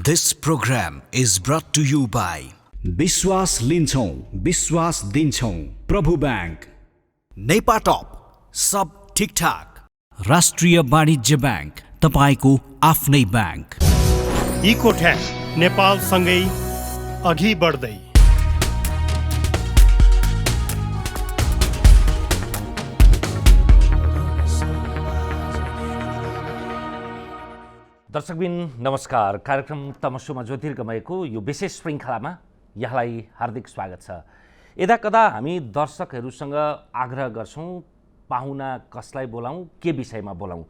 This program is brought to you by विश्वास लिन्छौं विश्वास दिन्छौं प्रभु बैंक, नेपाटप सब ठिकठाक, राष्ट्रिय वाणिज्य बैंक तपाईको आफ्नै बैंक, इकोट्याक नेपाल सँगै अघि बढ्दै। दर्शकबिन नमस्कार। कार्यक्रम तमसुमा ज्योतिर्गमयको यो विशेष श्रृङ्खलामा यहाँलाई हार्दिक स्वागत छ। यदाकदा हामी दर्शकहरूसँग आग्रह गर्छौँ पाहुना कसलाई बोलाउँ, के विषयमा बोलाउँ।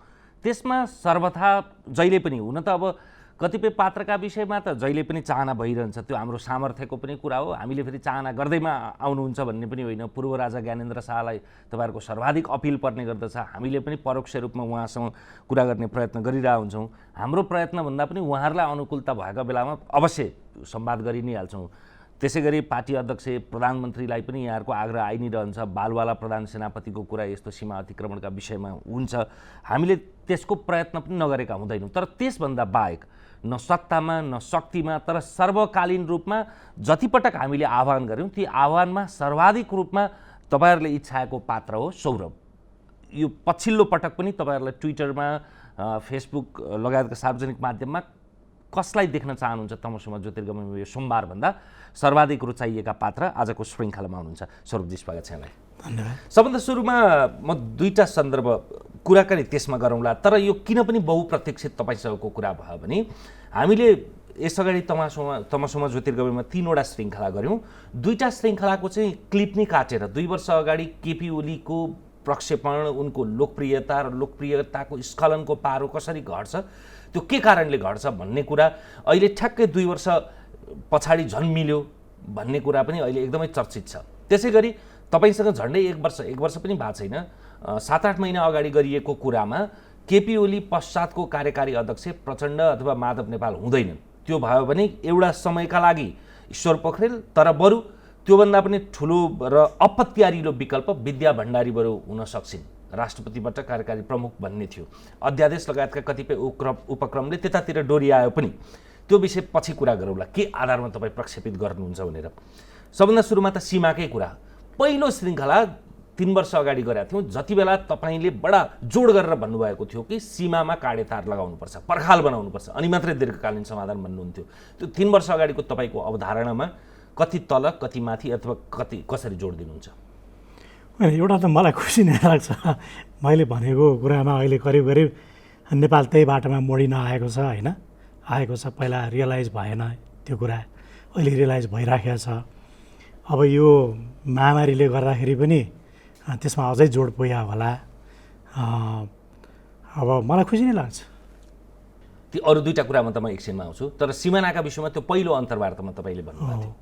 त्यसमा सर्वथा जहिले पनि हुन त अब कतिपय पात्रका विषयमा त जहिले पनि चाहना भइरहन्छ, त्यो हाम्रो सामर्थ्यको पनि कुरा हो। हामीले फेरि चाहना गर्दैमा आउनुहुन्छ भन्ने पनि होइन। पूर्व राजा ज्ञानेन्द्र शाहलाई तपाईँहरूको सर्वाधिक अपिल पर्ने गर्दछ। हामीले पनि परोक्ष रूपमा उहाँसँग कुरा गर्ने प्रयत्न गरिरहेका हुन्छौँ। हाम्रो प्रयत्नभन्दा पनि उहाँहरूलाई अनुकूलता भएको बेलामा अवश्य संवाद गरि नै हाल्छौँ। त्यसै गरी पार्टी अध्यक्ष प्रधानमन्त्रीलाई पनि यहाँहरूको आग्रह आइ नै रहन्छ। बालवाला प्रधान सेनापतिको कुरा यस्तो सीमा अतिक्रमणका विषयमा हुन्छ, हामीले त्यसको प्रयत्न पनि नगरेका हुँदैनौँ। तर त्यसभन्दा बाहेक न सत्तामा न शक्तिमा, तर सर्वकालीन रूपमा जतिपटक हामीले आह्वान गऱ्यौँ ती आह्वानमा सर्वाधिक रूपमा तपाईँहरूले इच्छाएको पात्र हो सौरभ। यो पछिल्लो पटक पनि तपाईँहरूलाई ट्विटरमा, फेसबुक लगायतका सार्वजनिक माध्यममा कसलाई देख्न चाहनुहुन्छ तमसुमा ज्योतिर्गमय यो सोमबारभन्दा सर्वाधिक रुचाइएका पात्र आजको श्रृङ्खलामा हुनुहुन्छ। सौरभजी स्वागत छ यहाँलाई। धन्यवाद। सबभन्दा सुरुमा म दुईटा सन्दर्भ कुराकानी त्यसमा गरौँला, तर यो किन पनि बहुप्रतीक्षित तपाईँसँगको कुरा भयो भने हामीले यसअगाडि तमसुमा ज्योतिर्गमयमा 3वटा श्रृङ्खला गऱ्यौँ। दुईटा श्रृङ्खलाको चाहिँ क्लिप नै काटेर 2 वर्ष अगाडि केपी ओलीको प्रक्षेपण, उनको लोकप्रियता र लोकप्रियताको स्खलनको पारो कसरी घट्छ, त्यो के कारणले घट्छ भन्ने कुरा अहिले ठ्याक्कै 2 वर्ष पछाडि झन् मिल्यो भन्ने कुरा पनि अहिले एकदमै चर्चित छ। त्यसै गरी तपाईँसँग झन्डै 1 वर्ष पनि भएको छैन, 7-8 महिना अगाडि गरिएको कुरामा केपी ओली पश्चातको कार्यकारी अध्यक्ष प्रचण्ड अथवा माधव नेपाल हुँदैनन्। त्यो भयो भने एउटा समयका लागि ईश्वर पोखरेल, तर बरु त्योभन्दा पनि ठुलो र अपत्यारिलो विकल्प विद्या भण्डारी बरु हुन सक्छिन्। राष्ट्रपतिबाट कार्यकारी प्रमुख भन्ने थियो। अध्यादेश लगायतका कतिपय उपक्रमले त्यतातिर डोरिआयो पनि, त्यो विषय पछि कुरा गरौँला, के आधारमा तपाईँ प्रक्षेपित गर्नुहुन्छ भनेर। सबभन्दा सुरुमा त सीमाकै कुरा। पहिलो श्रृङ्खला 3 वर्ष अगाडि गरेका थियौँ, जति बेला तपाईँले बडा जोड गरेर भन्नुभएको थियो कि सीमामा काँडेतार लगाउनुपर्छ, पर्खाल बनाउनुपर्छ, अनि मात्रै दीर्घकालीन समाधान भन्नुहुन्थ्यो। त्यो 3 वर्ष अगाडिको तपाईँको अवधारणामा कति तल कति माथि अथवा कति कसरी जोड दिनुहुन्छ? एउटा त मलाई खुसी नै लाग्छ, मैले भनेको कुरामा अहिले करिब नेपाल त्यही बाटोमा मोडिन आएको छ होइन। आएको छ, पहिला रियलाइज भएन त्यो कुरा, अहिले रियलाइज भइराखेको छ। अब यो महामारीले गर्दाखेरि पनि त्यसमा अझै जोड पुग्यो होला। अब मलाई खुसी नै लाग्छ। ती अरू दुईवटा कुरामा त म एकछिनमा आउँछु, तर सिमानाका विषयमा त्यो पहिलो अन्तर्वार्तामा तपाईँले भन्नुभएको थियो।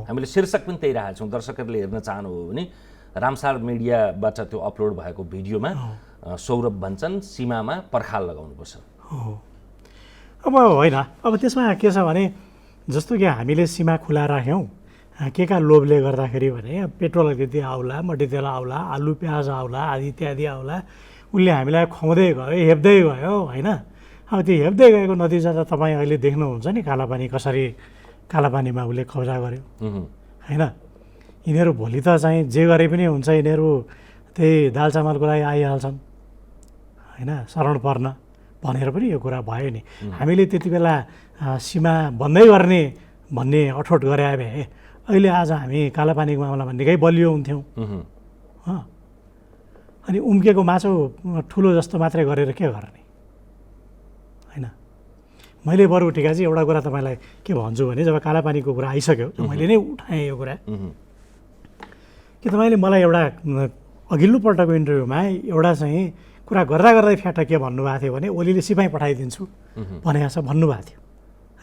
हामीले शीर्षक पनि त्यही राखेका छौँ। दर्शकहरूले हेर्न चाहनुभयो भने रामसार मिडियाबाट त्यो अपलोड भएको भिडियोमा सौरभ भन्छन् सीमामा पर्खाल लगाउनुपर्छ। अब होइन, अब त्यसमा के छ भने जस्तो कि हामीले सीमा खुला राख्यौँ के का लोभले गर्दाखेरि भने पेट्रोल अलिकति आउला, मट्टीतेल आउला, आलु प्याज आउला, आदि इत्यादि आउला, उसले हामीलाई खुवाउँदै गयो, हेप्दै गयो होइन। अब त्यो हेप्दै गएको नतिजा त तपाईँ अहिले देख्नुहुन्छ नि, कालापानी कसरी कालापानीमा उसले कब्जा गर्यो होइन। यिनीहरू भोलि त चाहिँ जे गरे पनि हुन्छ, यिनीहरू त्यही दाल चामलको लागि आइहाल्छन् होइन, शरण पर्न भनेर पनि यो कुरा भयो नि। हामीले त्यति बेला सीमा बन्दै गर्ने भन्ने अठोट गरे भए अहिले आज हामी कालापानीको मामलामा निकै बलियो हुन्थ्यौँ। अनि उम्केको माछो ठुलो जस्तो मात्रै गरेर के गर्ने होइन। मैले बरु ठिका चाहिँ एउटा कुरा तपाईँलाई के भन्छु भने जब कालापानीको कुरा आइसक्यो, मैले नै उठाएँ यो कुरा कि तपाईँले मलाई एउटा अघिल्लो पल्टको इन्टरभ्यूमा एउटा चाहिँ कुरा गर्दा फ्याटा के भन्नुभएको थियो भने ओलीले सिपाही पठाइदिन्छु भनेको छ भन्नुभएको थियो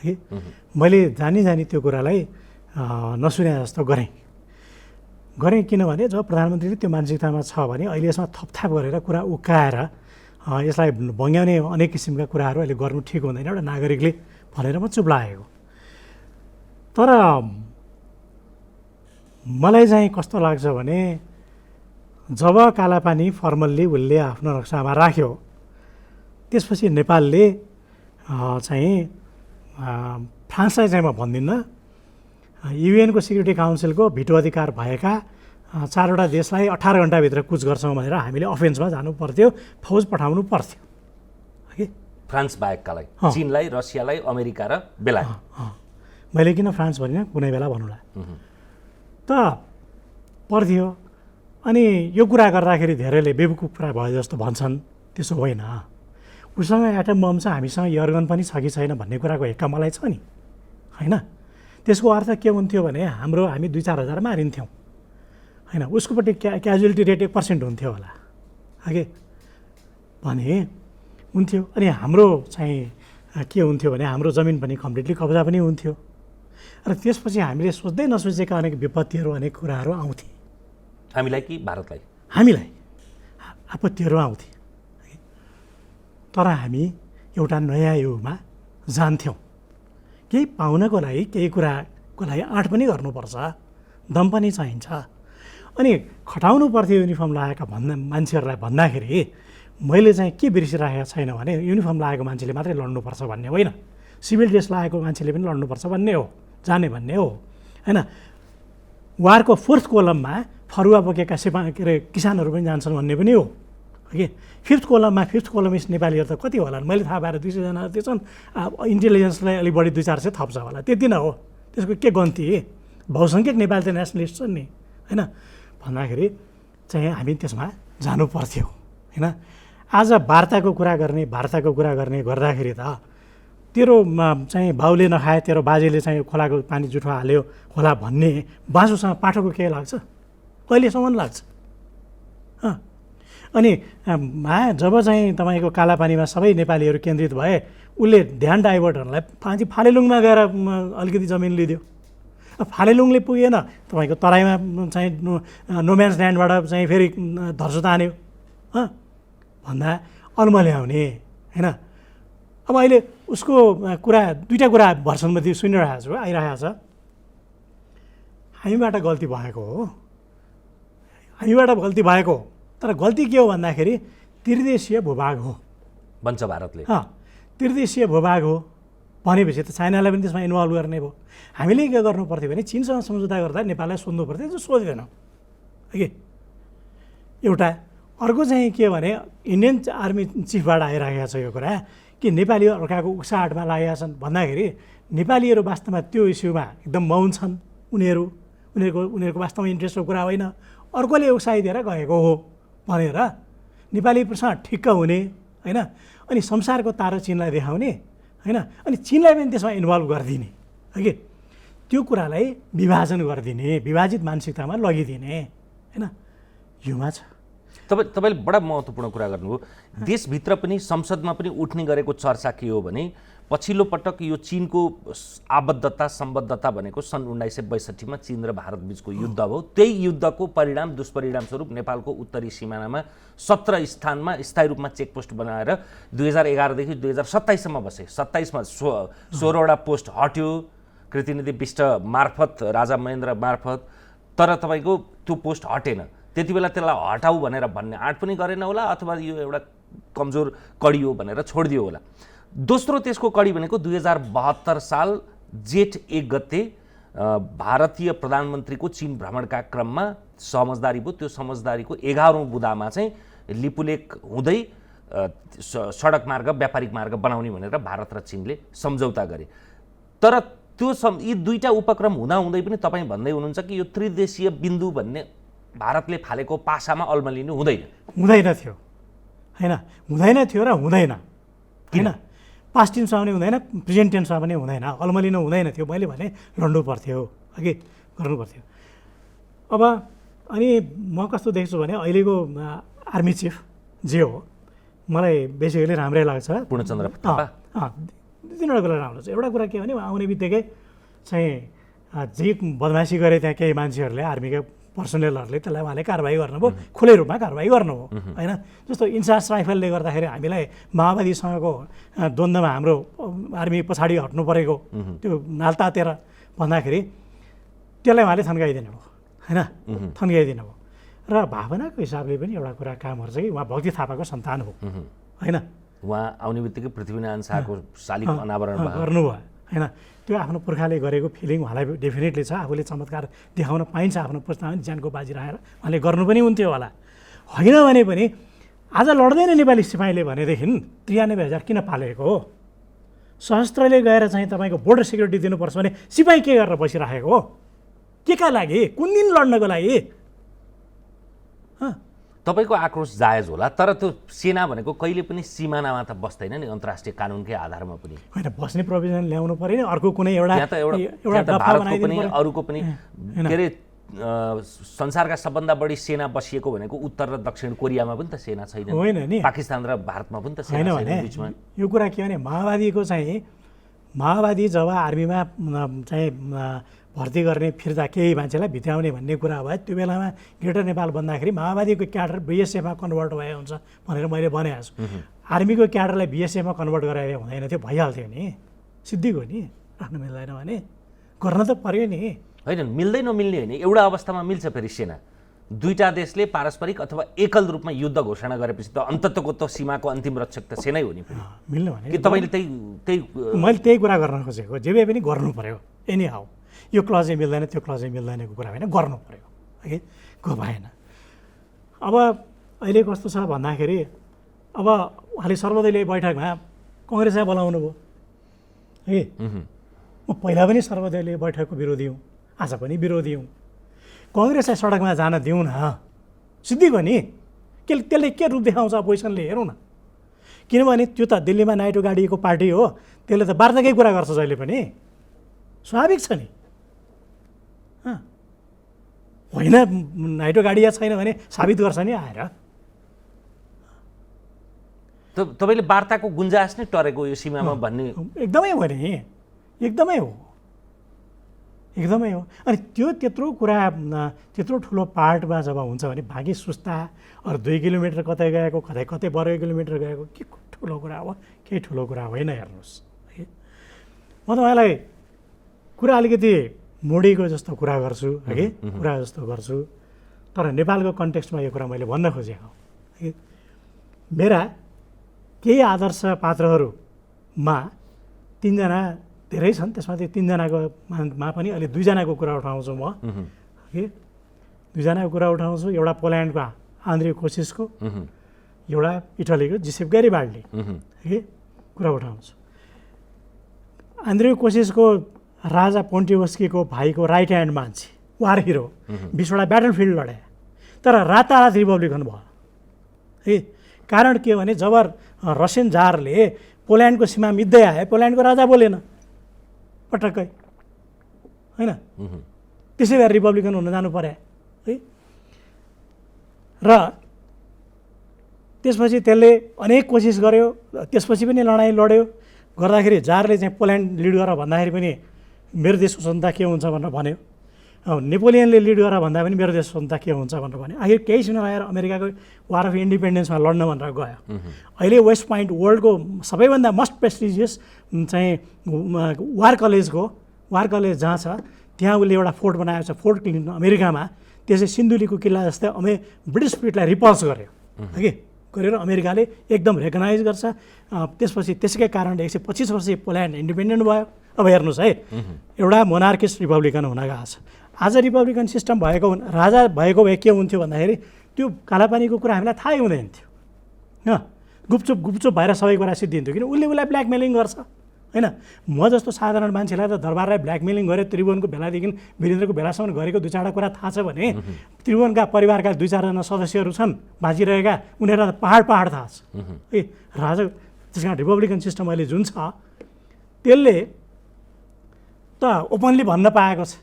है। मैले जानी त्यो कुरालाई नसुने जस्तो गरेँ किनभने जब प्रधानमन्त्रीले त्यो मानसिकतामा छ भने अहिले यसमा थपथाप गरेर कुरा उकाएर यसलाई भङ्ग्याउने अनेक किसिमका कुराहरू अहिले गर्नु ठिक हुँदैन एउटा नागरिकले भनेर म चुप लागेको। तर मलाई चाहिँ कस्तो लाग्छ भने जब कालापानी फर्मल्ली उसले आफ्नो नक्सामा राख्यो त्यसपछि नेपालले चाहिँ फ्रान्सलाई चाहिँ म भन्दिनँ, युएनको सिक्युरिटी काउन्सिलको भिटो अधिकार भएका 4वटा देशलाई 18 घन्टाभित्र कुच गर्छौँ भनेर हामीले अफेन्समा जानु पर्थ्यो, फौज पठाउनु पर्थ्यो कि फ्रान्स बाहेककालाई, चीनलाई, रसियालाई, अमेरिका र बेलायत। मैले किन फ्रान्स भनिनँ, कुनै बेला भनौँला त पर्थ्यो। अनि यो कुरा गर्दाखेरि धेरैले बेवकुफ कुरा भयो जस्तो भन्छन्, त्यसो होइन। उसँग एटम बम छ, हामीसँग एयरगन पनि छ कि छैन भन्ने कुराको हेक्का मलाई छ नि, होइन? त्यसको अर्थ के हुन्थ्यो भने हामी 2-4 हजार मारिन्थ्यौँ, होइन? उसकोपट्टि क्याजुअलिटी रेट 1% हुन्थ्यो होला अघि भने हुन्थ्यो। अनि हाम्रो चाहिँ के हुन्थ्यो भने हाम्रो जमिन पनि कम्प्लिटली कब्जा पनि हुन्थ्यो। र त्यसपछि हामीले सोच्दै नसोचेका अनेक विपत्तिहरू, अनेक कुराहरू आउँथे हामीलाई कि भारतलाई, हामीलाई आपत्तिहरू आउँथे। तर हामी एउटा नयाँ युगमा जान्थ्यौँ। केही पाउनको लागि, केही कुराको लागि आँट पनि गर्नुपर्छ, दम पनि चाहिन्छ। अनि खटाउनु पर्थ्यो युनिफर्म लगाएका मान्छेहरूलाई भन्दाखेरि मैले चाहिँ के बिर्सिरहेको छैन भने युनिफर्म लगाएको मान्छेले मात्रै लड्नुपर्छ भन्ने होइन, सिभिल ड्रेस लगाएको मान्छेले पनि लड्नुपर्छ भन्ने हो, जाने भन्ने हो, होइन? वारको 4th कोलममा फरुवा बोकेका के अरे किसानहरू पनि जान्छन् भन्ने पनि हो कि 5th कोलममा 5th कोलमिस्ट नेपालीहरू त कति होला मैले थाहा पाएर 200 जना जति छन्। इन्टेलिजेन्सलाई अलिक बढी 200-400 थप्छ होला, त्यति नै हो। त्यसको के गन्ती, बहुसङ्ख्यक नेपाली त नेसनलिस्ट छन् नि, होइन? भन्दाखेरि चाहिँ हामी त्यसमा जानु पर्थ्यो, होइन? आज वार्ताको कुरा गर्ने गर्दाखेरि त तेरो चाहिँ बाउले नखाए तेरो बाजेले चाहिँ खोलाको पानी जुठो हाल्यो होला भन्ने बाँसोसँग पाठोको के लाग्छ? कहिलेसम्म लाग्छ? अनि जब चाहिँ तपाईँको कालापानीमा सबै नेपालीहरू केन्द्रित भए, उसले ध्यान डाइभर्टहरूलाई फालेलुङमा गएर अलिकति जमिन लिइदियो। फालेलुङले पुगेन, तपाईँको तराईमा चाहिँ नोम्यान्स ल्यान्डबाट चाहिँ फेरि धर्सो तान्यो भन्दा अल्मल्याउने, होइन? अब अहिले उसको कुरा 2टा कुरा भर्सनमध्ये सुनिरहेको छु, आइरहेको छ। हामीबाट गल्ती भएको हो, तर गल्ती के हो भन्दाखेरि त्रिदेशीय भूभाग हो भन्छ भारतले। त्रिदेशीय भूभाग हो भनेपछि त चाइनालाई पनि त्यसमा इन्भल्भ गर्ने भयो। हामीले के गर्नु पर्थ्यो भने चीनसँग सम्झौता गर्दा नेपाललाई सोध्नु पर्थ्यो, त्यो सोध्दैनौँ कि एउटा। अर्को चाहिँ के भने इन्डियन आर्मी चिफबाट आइरहेको छ यो कुरा कि नेपालीहरू अर्काको उक्साहटमा लागेका छन् भन्दाखेरि नेपालीहरू वास्तवमा त्यो इस्युमा एकदम मौन छन्। उनीहरूको वास्तवमा इन्ट्रेस्टको कुरा होइन, अर्कोले उक्साइदिएर गएको हो भनेर नेपालीसँग ठिक्क हुने, होइन? अनि संसारको तारा चीनलाई देखाउने, होइन? अनि चीनलाई पनि त्यसमा इन्भल्भ गरिदिने कि त्यो कुरालाई विभाजन गरिदिने, विभाजित मानसिकतामा लगिदिने, होइन? युमा छ। तपाईँले बडा महत्त्वपूर्ण कुरा गर्नुभयो। देशभित्र पनि संसदमा पनि उठ्ने गरेको चर्चा के हो भने पछिल्लो पटक यो चीनको आबद्धता सम्बद्धता भनेको सन् 1962मा चीन र भारत बीचको युद्ध भयो। त्यही युद्धको दुष्परिणाम स्वरूप नेपालको उत्तरी सिमानामा 17 स्थानमा स्थायी रूपमा चेकपोस्ट बनाएर 2011 देखि 2027सम्म बसे। 27मा 16वटा पोस्ट हट्यो कृतिनिधि विष्ट मार्फत, राजा महेन्द्र मार्फत, तर तपाईँको त्यो पोस्ट हटेन। त्यति बेला त्यसलाई हटाऊ भनेर भन्ने आँट पनि गरेन होला, अथवा यो एउटा कमजोर कडी हो भनेर छोडिदियो होला। दोस्रो त्यसको कडी भनेको 2072 साल जेठ 1 गते भारतीय प्रधानमन्त्रीको चीन भ्रमणका क्रममा समझदारी भयो। त्यो समझदारीको 11औं बुँदामा चाहिँ लिपुलेक हुँदै सडक मार्ग, व्यापारिक मार्ग बनाउने भनेर भारत र चीनले सम्झौता गरे। तर त्यो यी 2टा उपक्रम हुँदाहुँदै पनि तपाईँ भन्दै हुनुहुन्छ कि यो त्रिदेशीय बिन्दु भन्ने भारतले फालेको पासामा अल्मलिनु हुँदैन थियो, होइन? हुँदैन थियो र हुँदैन, होइन? पास्ट टेन्समा पनि हुँदैन, प्रेजेन्ट टेन्समा पनि हुँदैन, अल्मलिनु हुँदैन थियो। मैले भने लड्नु पर्थ्यो, अघि गर्नु पर्थ्यो। अब अनि म कस्तो देख्छु भने अहिलेको आर्मी चिफ जे हो मलाई बेसिकली राम्रै लाग्छ, पूर्णचन्द्र थापा। 2-3वटा कुरा राम्रो छ। एउटा कुरा के भने आउने बित्तिकै चाहिँ जे बदमासी गरे त्यहाँ केही मान्छेहरूले, आर्मीका पर्सनलहरूले, त्यसलाई उहाँले कारवाही गर्नुभयो, खुलै रूपमा कारवाही गर्नुभयो, होइन? जस्तो इन्चार्ज राइफलले गर्दाखेरि हामीलाई माओवादीसँगको द्वन्द्वमा हाम्रो आर्मी पछाडि हट्नु परेको त्यो नाल तातेर भन्दाखेरि त्यसलाई उहाँले थन्काइदिनु भयो, होइन? थन्काइदिनु भयो। र भावनाको हिसाबले पनि एउटा कुरा काम गर्छ कि उहाँ भक्ति थापाको सन्तान हो, होइन? उहाँ आउने बित्तिकै पृथ्वीनारायण शाहको शालिग अनावरण गर्नुभयो, होइन त्यो आफ्नो पुर्खाले गरेको फिलिङ उहाँलाई डेफिनेटली छ आफूले चमत्कार देखाउन पाइन्छ आफ्नो पुस्तामा ज्यानको बाजी राखेर उहाँले गर्नु पनि हुन्थ्यो होला होइन भने पनि आज लड्दैन नेपाली सिपाहीले भनेदेखि 93,000 किन पालेको हो सशस्त्रले गएर चाहिँ तपाईँको बोर्डर सिक्युरिटी दिनुपर्छ भने सिपाही के गरेर बसिराखेको हो के का लागि कुन दिन लड्नको लागि तपाईँको आक्रोश जायज होला तर त्यो सेना भनेको कहिले पनि सिमानामा त बस्दैन नि अन्तर्राष्ट्रिय कानुनकै आधारमा पनि होइन बस्ने प्रोभिजन ल्याउनु पऱ्यो नि अर्को कुनै एउटा भारतको पनि अरूको पनि के अरे संसारका सबभन्दा बढी सेना बसिएको भनेको उत्तर र दक्षिण कोरियामा पनि त सेना छैन होइन नि पाकिस्तान र भारतमा पनि त सेना छैन बिचमा यो कुरा के भने माओवादी जब आर्मीमा चाहिँ भर्ती गर्ने फिर्ता केही मान्छेलाई भित्राउने भन्ने कुरा भयो त्यो बेलामा ग्रेटर नेपाल भन्दाखेरि माओवादीको क्याडर बिएसएफमा कन्भर्ट भए हुन्छ भनेर मैले भनेको छु आर्मीको क्याडरलाई बिएसएफमा कन्भर्ट गराए हुँदैन थियो भइहाल्थ्यो नि सिद्धिको नि राख्नु मिल्दैन भने गर्न त पर्यो नि होइन मिल्दै नमिल्ने होइन एउटा अवस्थामा मिल्छ फेरि सेना दुईटा देशले पारस्परिक अथवा एकल रूपमा युद्ध घोषणा गरेपछि त अन्ततको त सीमाको अन्तिम रक्षक त सेनै हो नि मिल्नु भने कि तपाईँले त्यही मैले त्यही कुरा गर्न खोजेको जे भए पनि गर्नु पर्यो एनी हाउ यो क्लजै मिल्दैन त्यो क्लजै मिल्दैनको कुरा होइन गर्नु पर्यो है को भएन अब अहिले कस्तो छ भन्दाखेरि अब उहाँले सर्वदलीय बैठकमा कङ्ग्रेसलाई बोलाउनु भयो है म पहिला पनि सर्वदलीय बैठकको विरोधी हुँ आज पनि विरोधी हुँ कङ्ग्रेसलाई सडकमा जान दिउँ न सिद्धिको नि त्यसले के रूप देखाउँछ अपोजिसनले हेरौँ न किनभने त्यो त दिल्लीमा नाइटो गाडिएको पार्टी हो त्यसले त वार्ताकै कुरा गर्छ जहिले पनि स्वाभाविक छ नि होइन नाइटो गाडिया छैन भने साबित गर्छ नि आएर तपाईँले वार्ताको गुन्जास नै टरेको यो सीमामा भन्ने एकदमै हो नि एकदमै हो अनि त्यो त्यत्रो ठुलो पार्टमा जब हुन्छ भने बाँकी सुस्ता अरू 2 किलोमिटर कतै गएको कतै 12 किलोमिटर गएको के ठुलो कुरा हो केही ठुलो कुरा होइन हेर्नुहोस् है म तपाईँलाई कुरा अलिकति मोडीको जस्तो कुरा गर्छु है कुरा जस्तो गर्छु तर नेपालको कन्टेक्स्टमा यो कुरा मैले भन्न खोजेको है मेरा केही आदर्श पात्रहरूमा 3 जना धेरै छन् त्यसमा चाहिँ 3 जनाको मा पनि अहिले 2 जनाको कुरा उठाउँछु म है 2 जनाको कुरा उठाउँछु एउटा पोल्यान्डको आन्द्रे कोसिसको एउटा इटलीको जिसेप ग्यारिबाल्डी है कुरा उठाउँछु आन्द्रे कोसिसको राजा पोन्टिवस्कीको भाइको राइट ह्यान्ड मान्छे वार हिरो 20वटा ब्याटलफिल्ड लडे तर रातारात रिपब्लिकन भयो है कारण के भने जब रसियन जारले पोल्यान्डको सीमा मिच्दै आए पोल्यान्डको राजा बोलेन पटक्कै होइन त्यसै भएर रिपब्लिकन हुन जानु पर्यो है र त्यसपछि त्यसले अनेक कोसिस गर्यो त्यसपछि पनि लडाइँ लड्यो गर्दाखेरि जारले चाहिँ पोल्यान्ड लिड गर भन्दाखेरि पनि मेरो देशको स्वतन्त्रता के हुन्छ भनेर भन्यो नेपोलियनले लिड गर भन्दा पनि मेरो देश स्वतन्त्रता के हुन्छ भनेर भन्यो आखिर केही छैन आएर अमेरिकाको वार अफ इन्डिपेन्डेन्समा लड्न भनेर गयो अहिले वेस्ट पोइन्ट वर्ल्डको सबैभन्दा मोस्ट प्रेस्टिजियस चाहिँ वार कलेज जहाँ छ त्यहाँ उसले एउटा फोर्ट बनाएको छ फोर्ट क्लिन्टन अमेरिकामा त्यसै सिन्धुलीको किल्ला जस्तै ब्रिटिस फ्लिटलाई रिपल्स गर्यो कि गरेर अमेरिकाले एकदम रेकगनाइज गर्छ त्यसपछि त्यसैकै कारणले 125 वर्ष पोल्यान्ड इन्डिपेन्डेन्ट भयो अब हेर्नुहोस् है एउटा मोनार्किस्ट रिपब्लिकन हुन गएको छ आज रिपब्लिकन सिस्टम भएको राजा भएको भए के हुन्थ्यो भन्दाखेरि त्यो कालापानीको कुरा हामीलाई थाहै हुँदैन थियो गुपचुप भएर सबै कुरा सिद्धिन्थ्यो किन उसलाई ब्ल्याकमेलिङ गर्छ होइन म जस्तो साधारण मान्छेलाई त दरबारलाई ब्ल्याकमेलिङ गरे त्रिभुवनको बेलादेखि वीरेन्द्रको बेलासम्म गरेको 2-4वटा कुरा थाहा छ भने त्रिभुवनका परिवारका 2-4 जना सदस्यहरू छन् बाँचिरहेका उनीहरूलाई पहाड थाहा छ है राजा त्यस कारण रिपब्लिकन सिस्टम अहिले जुन छ त्यसले त ओपनली भन्न पाएको छ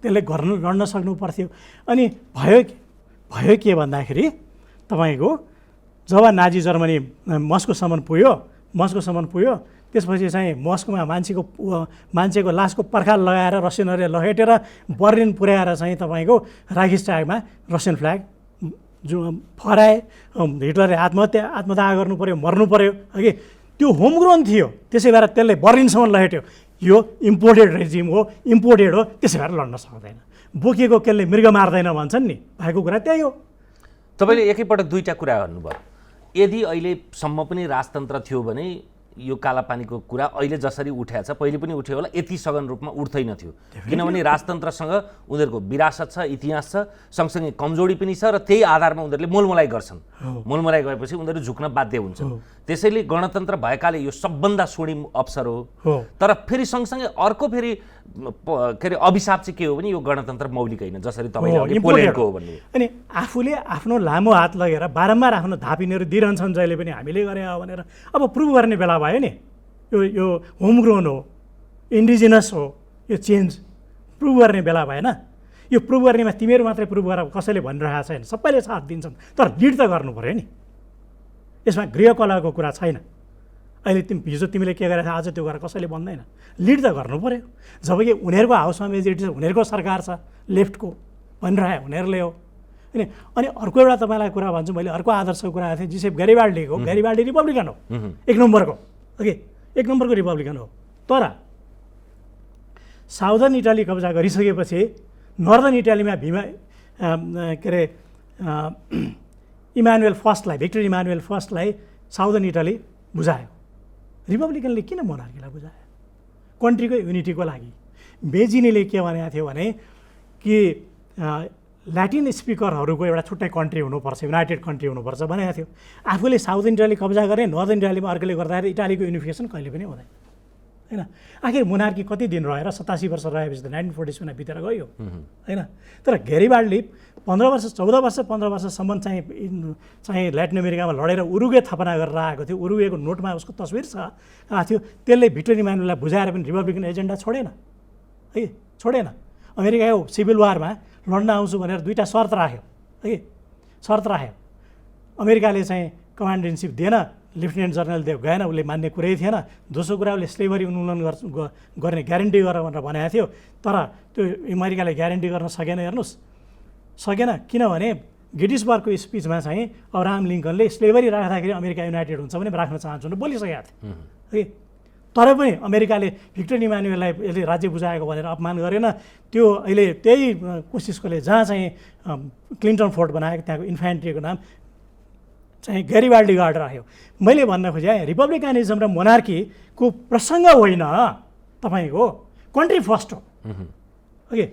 त्यसले लड्न सक्नु पर्थ्यो अनि भयो के भन्दाखेरि तपाईँको जब नाजी जर्मनी मस्कोसम्म पुग्यो त्यसपछि चाहिँ मस्कोमा मान्छेको लासको पर्खाल लगाएर रसियनहरूले लखेटेर बर्लिन पुर्याएर चाहिँ तपाईँको राखिस्टागमा रसियन फ्ल्याग जो फहराए हिटलरले आत्मदाह गर्नु पर्यो मर्नु पर्यो अघि त्यो होमग्रोन थियो त्यसै भएर त्यसले बर्लिनसम्म लखेट्यो यो इम्पोर्टेड रेजिम हो इम्पोर्टेड हो त्यसै भएर लड्न सक्दैन बोकेको केले मृग मार्दैन भन्छन् नि भएको कुरा त्यही हो तपाईँले एकैपटक 2टा कुरा गर्नुभयो यदि अहिलेसम्म पनि राजतन्त्र थियो भने यो कालापानीको कुरा अहिले जसरी उठेको छ पहिले पनि उठ्यो होला, यति सघन रूपमा उठ्दैन थियो। किनभने राजतन्त्रसँग उनीहरूको विरासत छ, इतिहास छ, सँगसँगै कमजोरी पनि छ र त्यही आधारमा उनीहरूले मोलमोलाई गर्छन्। मोलमोलाई गएपछि उनीहरू झुक्न बाध्य हुन्छन्। त्यसैले गणतन्त्र भएकाले यो सबभन्दा स्वर्णिम अवसर हो। तर फेरि सँगसँगै अर्को फेरि के अरे अभिशाप चाहिँ के हो भने यो गणतन्त्र मौलिक होइन, जसरी तपाईँले पोल्यान्डको हो भन्नु। अनि आफूले आफ्नो लामो हात लगेर बारम्बार आफ्नो धापिनेहरू दिइरहन्छन् जहिले पनि हामीले गरे हो भनेर अब प्रुभ गर्ने बेला भयो नि। यो होमग्रोन हो, इन्डिजिनस हो, यो चेन्ज प्रुभ गर्ने बेला भएन। यो प्रुभ गर्नेमा तिमीहरू मात्रै प्रुभ गर कसैले भनिरहेको छैन, सबैले साथ दिन्छन्, तर लिड त गर्नु पऱ्यो नि। यसमा गृहकलाको कुरा छैन। अहिले हिजो तिमीले के गरेर आज त्यो गरेर कसैले भन्दैन, लिड त गर्नु पऱ्यो। जबकि उनीहरूको हाउसमा मेजोरिटी छ, उनीहरूको सरकार छ, लेफ्टको भनिरहे उनीहरूले हो। अनि अर्को एउटा तपाईँलाई कुरा भन्छु, मैले अर्को आदर्शको कुरा आएको थिएँ, जोसेफ ग्यारिबाल्डीको। ग्यारिबाल्डी रिपब्लिकन हो, एक नम्बरको, ओके, एक नम्बरको रिपब्लिकन हो। तर साउदर्न इटाली कब्जा गरिसकेपछि नर्दर्न इटालीमा के अरे इमानुएल फर्स्टलाई, भिक्टर इमानुएल फर्स्टलाई साउदर्न इटाली बुझायो। रिपब्लिकनले किन मोनार्कीलाई बुझायो? कन्ट्रीको युनिटीको लागि। बेजिनीले के भनेको थियो भने कि ल्याटिन स्पिकरहरूको एउटा छुट्टै कन्ट्री हुनुपर्छ, युनाइटेड कन्ट्री हुनुपर्छ भनेको थियो। आफूले साउदर्न इटाली कब्जा गरे, नर्दर्न इटालीमा अर्कोले गर्दाखेरि इटालीको युनिफिकेसन कहिले पनि हुँदैन, होइन। आखिर मोनार्की कति दिन रहेर 87 वर्ष रहेपछि त 1947 बितेर गयो, होइन। तर ग्यारिबाल्डी 15 वर्ष 14 वर्ष 15 वर्षसम्म चाहिँ ल्याटिन अमेरिकामा लडेर उरुगे थपना गरेर आएको थियो। उरुगेको नोटमा उसको तस्विर आएको थियो। त्यसले भिक्टर इमानुएललाई बुझाएर पनि रिपब्लिकन एजेन्डा छोडेन, है, छोडेन। अमेरिकाको सिभिल वारमा लड्न आउँछु भनेर दुईवटा शर्त राख्यो, है, शर्त राख्यो। अमेरिकाले चाहिँ कमान्ड इन चिफ दिएन, लेफ्टिनेन्ट जनरल देव गएन, उसले मान्ने कुरै थिएन। दोस्रो कुरा उसले स्लेभरी उन्मूलन गर्ने ग्यारेन्टी गर भनेर भनेको थियो, तर त्यो अमेरिकाले ग्यारेन्टी गर्न सकेन। हेर्नुहोस्, सकेन, किनभने गेटिसबर्गको स्पिचमा चाहिँ अब्राहम लिङ्कनले स्लेभरी राख्दाखेरि अमेरिका युनाइटेड हुन्छ भने राख्न चाहन्छु भने बोलिसकेको थियो, है। तर पनि अमेरिकाले भिक्टर इमानुएललाई यसले राज्य बुझाएको भनेर अपमान गरेन। त्यो अहिले त्यही कोसिसकोले जहाँ चाहिँ क्लिन्टन फोर्ट बनाएको त्यहाँको इन्फेन्ट्रीको नाम चाहिँ ग्यारिबाल्डी गार्ड राख्यो। मैले भन्न खोजेँ रिपब्लिकनिजम र मोनार्कीको प्रसङ्ग होइन तपाईँको, कन्ट्री फर्स्ट हो, ओके,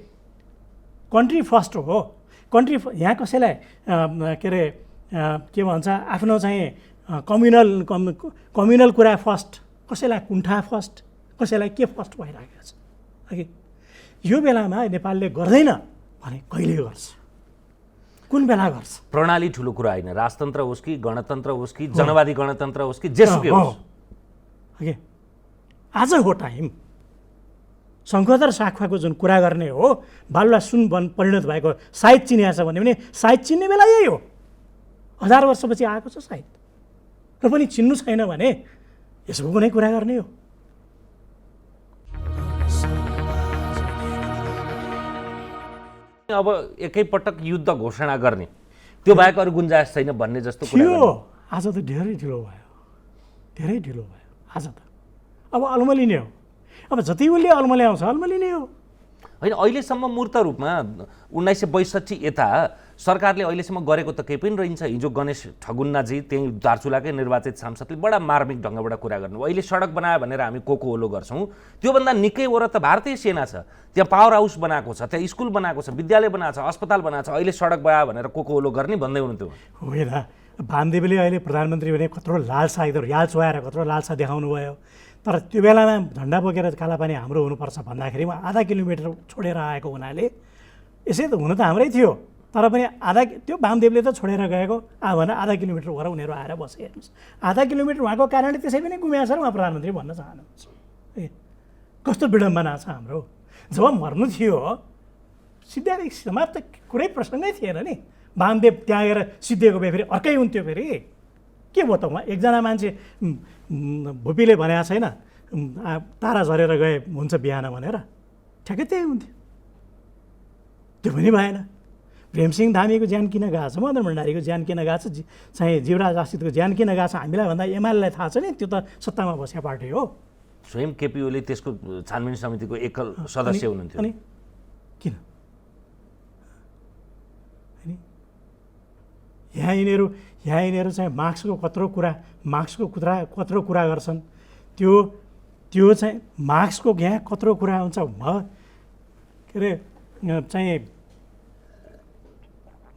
कन्ट्री फर्स्ट हो। कन्ट्री यहाँ कसैलाई के अरे के भन्छ आफ्नो चाहिँ कम्युनल कुरा फर्स्ट, कसैलाई कुण्ठा फर्स्ट, कसैलाई के फर्स्ट भइरहेको छ, ओके। यो बेलामा नेपालले गर्दैन भने कहिले गर्छ, कुन बेला गर्छ? प्रणाली ठुलो कुरा होइन, राजतन्त्र होस् कि गणतन्त्र होस् कि जनवादी गणतन्त्र होस् कि जेसुकै होस्, ओके। आज हो टाइम। शङ्खधर साख्वाको जुन कुरा गर्ने हो, बालुवा सुन परिणत भएको साहित्य चिनिया छ भने पनि साहित्य चिन्ने बेला यही हो। 1000 वर्षपछि आएको छ साहित्य, र पनि चिन्नु छैन भने यसको कुनै कुरा गर्ने हो? अब एकैपटक युद्ध घोषणा गर्ने त्यो बाहेक अरू गुन्जाइस छैन भन्ने जस्तो कुरा थियो। आज त धेरै ढिलो भयो, धेरै ढिलो भयो आज त। अब अल्मलिने हो, अब जति उसले अल्मल्याउँछ अल्मलिने हो, होइन। अहिलेसम्म मूर्त रूपमा 1962 यता सरकारले अहिलेसम्म गरेको त केही पनि रहन्छ। हिजो गणेश ठगुन्नाजी त्यही दार्चुलाकै निर्वाचित सांसदले बडा मार्मिक ढङ्गबाट कुरा गर्नु, अहिले सडक बनायो भनेर हामी कोकोहोलो गर्छौँ, त्योभन्दा निकै वर त भारतीय सेना छ, त्यहाँ पावर हाउस बनाएको छ, त्यहाँ स्कुल बनाएको छ, विद्यालय बनाएको छ, अस्पताल बनाएको छ, अहिले सडक बनायो भनेर कोकोहोलो गर्ने भन्दै हुनुहुन्थ्यो। होइन, वामदेवले अहिले प्रधानमन्त्री भने कत्रो लालसा एकदम याल चुहाएर कत्रो लालसा देखाउनु भयो। तर त्यो बेलामा झन्डा बोकेर कालापानी हाम्रो हुनुपर्छ भन्दाखेरि उहाँ आधा किलोमिटर छोडेर आएको हुनाले यसै त हुन त हाम्रै थियो, तर पनि त्यो वामदेवले त छोडेर गएको भने आधा किलोमिटर भएर उनीहरू आएर बसे। हेर्नुहोस्, आधा किलोमिटर उहाँको कारणले त्यसै पनि गुम्या छ र उहाँ प्रधानमन्त्री भन्न चाहनुहुन्छ। ए कस्तो विडम्बना छ हाम्रो। जब मर्नु थियो सिद्ध्याएको समाप्त कुरै प्रसङ्गै थिएन नि। वामदेव त्यहाँ गएर सिद्धिएको भए फेरि अर्कै हुन्थ्यो। फेरि के भयो त उहाँ एकजना मान्छे भुपीले भनेको छैन तारा झरेर गए हुन्छ बिहान भनेर, ठ्याक्कै त्यही हुन्थ्यो। त्यो पनि भएन। प्रेमसिंह धामीको ज्यान किन गएको छ, मदन भण्डारीको ज्यान किन गएको छ, चाहिँ जीवराज आश्रितको ज्यान किन गएको छ हामीलाई भन्दा एमालेलाई थाहा छ नि, त्यो त सत्तामा बसेको पार्टी हो। स्वयं केपी ओली त्यसको छानबिन समितिको एकल सदस्य हुनुहुन्थ्यो। अनि किन यहाँ यिनीहरू चाहिँ मार्क्सको कत्रो कुरा गर्छन्, त्यो चाहिँ मार्क्सको यहाँ कत्रो कुरा हुन्छ के अरे चाहिँ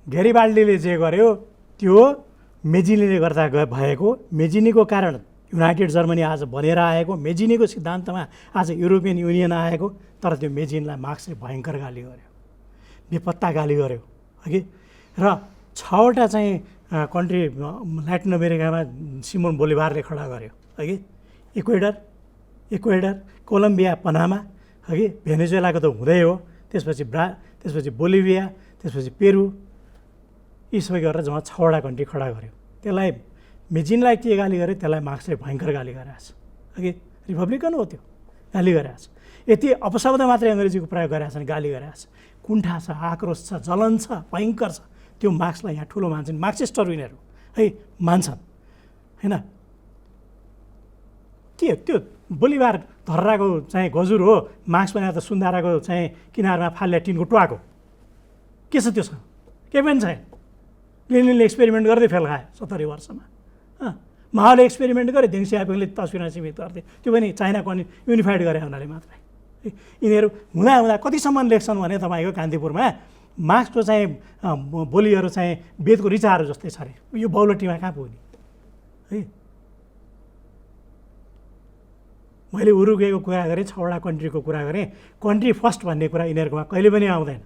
ग्यारिबाल्डीले जे गर्यो त्यो मेजिनीले गर्दा भएको, मेजिनीको कारण युनाइटेड जर्मनी आज बनेर आएको, मेजिनीको सिद्धान्तमा आज युरोपियन युनियन आएको। तर त्यो मेजिनलाई मार्क्सले भयङ्कर गाली गर्यो, बेपत्ता गाली गर्यो हगि। र 6वटा चाहिँ कन्ट्री ल्याटिन अमेरिकामा सिमोन बोलिभारले खडा गर्यो हगि। इक्वेडर, कोलम्बिया, पनामा हगि। भेनेजुएलाको त हुँदै हो, त्यसपछि बोलिभिया, त्यसपछि पेरु, यी सबै गरेर जम्मा 6वटा कन्ट्री खडा गर्यो। त्यसलाई मेजिनलाई के गाली गर्यो, त्यसलाई मार्क्सले भयङ्कर गाली गरेको छ हगि। रिपब्लिकन हो त्यो, गाली गरेको छ। यति अपशब्द मात्रै अङ्ग्रेजीको प्रयोग गरेको छ, गाली गरेको छ। कुण्ठा छ, आक्रोश छ, जलन छ, भयङ्कर छ। त्यो मार्क्सलाई यहाँ ठुलो मान्छन्, मार्क्सिस्टहरू यिनीहरू है मान्छन् होइन। के त्यो बोलिभार धर्राको चाहिँ गजुर हो, मार्क्स बनाएर त सुन्धाराको चाहिँ किनारमा फाल्या टिनको टुवाको के छ त्योसँग? केही पनि छैन। लेनिनले एक्सपेरिमेन्ट गर्दै फेल खायो 70 वर्षमा। माओले एक्सपेरिमेन्ट गरे, देङ सियापिङले तस्बिरमा सीमित गर्थे, त्यो पनि चाइनाको युनिफाइड गरे हुनाले मात्रै। यिनीहरू हुँदा कतिसम्म लेख्छन् भने तपाईँको कान्तिपुरमा मार्क्सको चाहिँ बोलीहरू चाहिँ वेदको ऋचाहरू जस्तै छ अरे। यो बौलटीमा कहाँ पुग्ने है। मैले उरुग्वेको कुरा गरेँ, 6वटा कन्ट्रीको कुरा गरेँ। कन्ट्री फर्स्ट भन्ने कुरा यिनीहरूकोमा कहिले पनि आउँदैन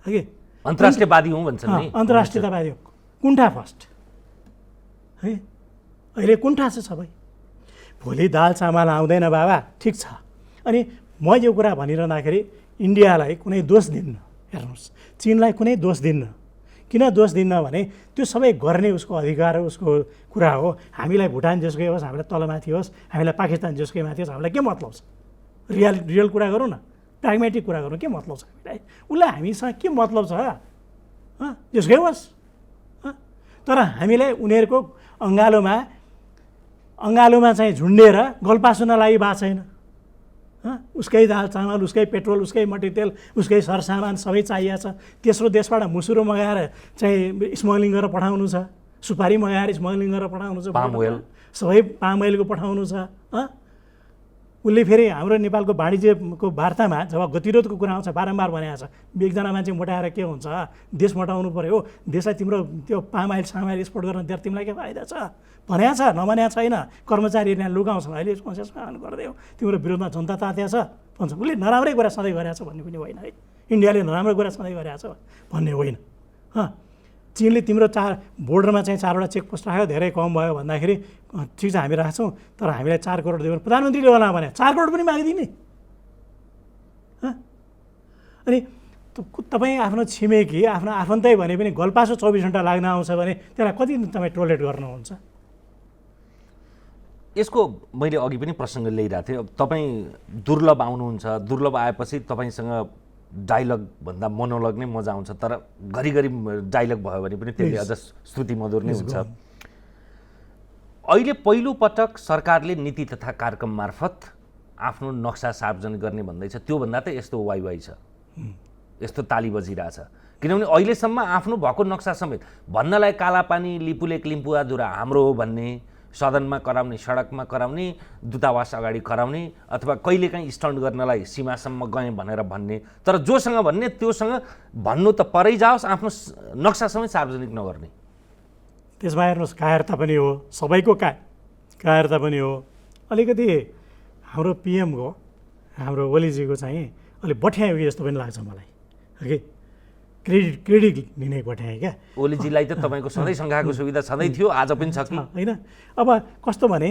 हगि। अन्तर्राष्ट्रियवादी हौँ भन्छन् नि, अन्तर्राष्ट्रियतावादी हो। कुण्ठा फर्स्ट है। अहिले कुण्ठा छ सबै। भोलि दाल चामल आउँदैन बाबा, ठिक छ। अनि म यो कुरा भनिरहँदाखेरि इन्डियालाई कुनै दोष दिन्न, हेर्नुहोस्, चीनलाई कुनै दोष दिन्न। किन दोष दिन्न भने त्यो सबै गर्ने उसको अधिकार, उसको कुरा हो। हामीलाई भुटान जसकै होस्, हामीलाई तलमाथि होस्, हामीलाई पाकिस्तान जसकै माथि होस्, हामीलाई के मतलब छ? रियल कुरा गरौँ न, प्राग्मेटिक कुरा गरौँ, के मतलब छ हामीलाई? उसलाई हामीसँग के मतलब छ? जसकै होस्। तर हामीले उनीहरूको अङ्गालोमा चाहिँ झुन्डेर गल्पा सुन्न लागि भएको छैन। उसकै दाल चामल, उसकै पेट्रोल, उसकै मट्टितेल, उसकै सरसामान सबै चाहिएको छ। तेस्रो देशबाट मुसुरो मगाएर चाहिँ स्मग्लिङ गरेर पठाउनु छ, सुपारी मगाएर स्मग्लिङ गरेर पठाउनु छ, पाम ओइल सबै पाम ओइलको पठाउनु छ। उसले फेरि हाम्रो नेपालको वाणिज्यको वार्तामा जब गतिरोधको कुरा आउँछ बारम्बार भनेको छ, एकजना मान्छे मोटाएर के हुन्छ, देश मोटाउनु पऱ्यो, देशलाई तिम्रो त्यो पाम ओइल सामाइल एक्सपोर्ट गर्न दिएर तिमीलाई के फाइदा छ भनेको छ, नभनेको छैन। कर्मचारीहरू यहाँ लुकाउँछन्, अहिले समस्या समाधान गरिदियो, तिम्रो विरोधमा जनता तात्या छ भन्छ। उसले नराम्रै कुरा सधैँ गरेको छ भन्ने पनि होइन है। इन्डियाले नराम्रो कुरा सधैँ गरेको छ भन्ने होइन। चीनले तिम्रो बोर्डरमा चाहिँ 4वटा चेकपोस्ट राख्यो, धेरै कम भयो भन्दाखेरि ठिक छ हामी राख्छौँ, तर हामीलाई 4 करोड दियो भने प्रधानमन्त्रीले होला भने 4 करोड पनि मागिदिने। अनि तपाईँ आफ्नो छिमेकी, आफ्नो आफन्तै भने पनि गल्पासो 24 घन्टा लाग्न आउँछ भने त्यसलाई कति तपाईँ टोलेट गर्नुहुन्छ? यसको मैले अघि पनि प्रसङ्ग ल्याइरहेको थिएँ। तपाईँ दुर्लभ आउनुहुन्छ, दुर्लभ आएपछि तपाईँसँग डायलग भन्दा मोनोलग नै मजा आउँछ, तर घरिघरि डायलग भयो भने पनि त्यसले अझ श्रुति मधुर नै हुन्छ। अहिले पहिलोपटक सरकारले नीति तथा कार्यक्रम मार्फत आफ्नो नक्सा सार्वजनिक गर्ने भन्दैछ। त्योभन्दा त यस्तो वाइवाई छ, यस्तो ताली बजिरहेछ। किनभने अहिलेसम्म आफ्नो भएको नक्सा समेत भन्नलाई कालापानी, लिपुलेक, लिम्पुवाधुरा हाम्रो हो भन्ने, सदनमा कराउने, सडकमा कराउने, दूतावास अगाडि कराउने, अथवा कहिलेकाहीँ स्टन्ट गर्नलाई सीमासम्म गएँ भनेर भन्ने। तर जोसँग भन्ने त्योसँग भन्नु त परै जाओस्, आफ्नो नक्सा समेत सार्वजनिक नगर्ने। त्यसमा हेर्नुहोस्, कायरता पनि हो, सबैको कायरता पनि हो। अलिकति हाम्रो पिएमको, हाम्रो ओलीजीको चाहिँ अलिक बठ्याइ हो कि जस्तो पनि लाग्छ मलाई कि क्रेडिट लिने बठ्याइ क्या। ओलीजीलाई त तपाईँको सधैँ सङ्घाको सुविधा छँदै थियो, आज पनि छ कि होइन? अब कस्तो भने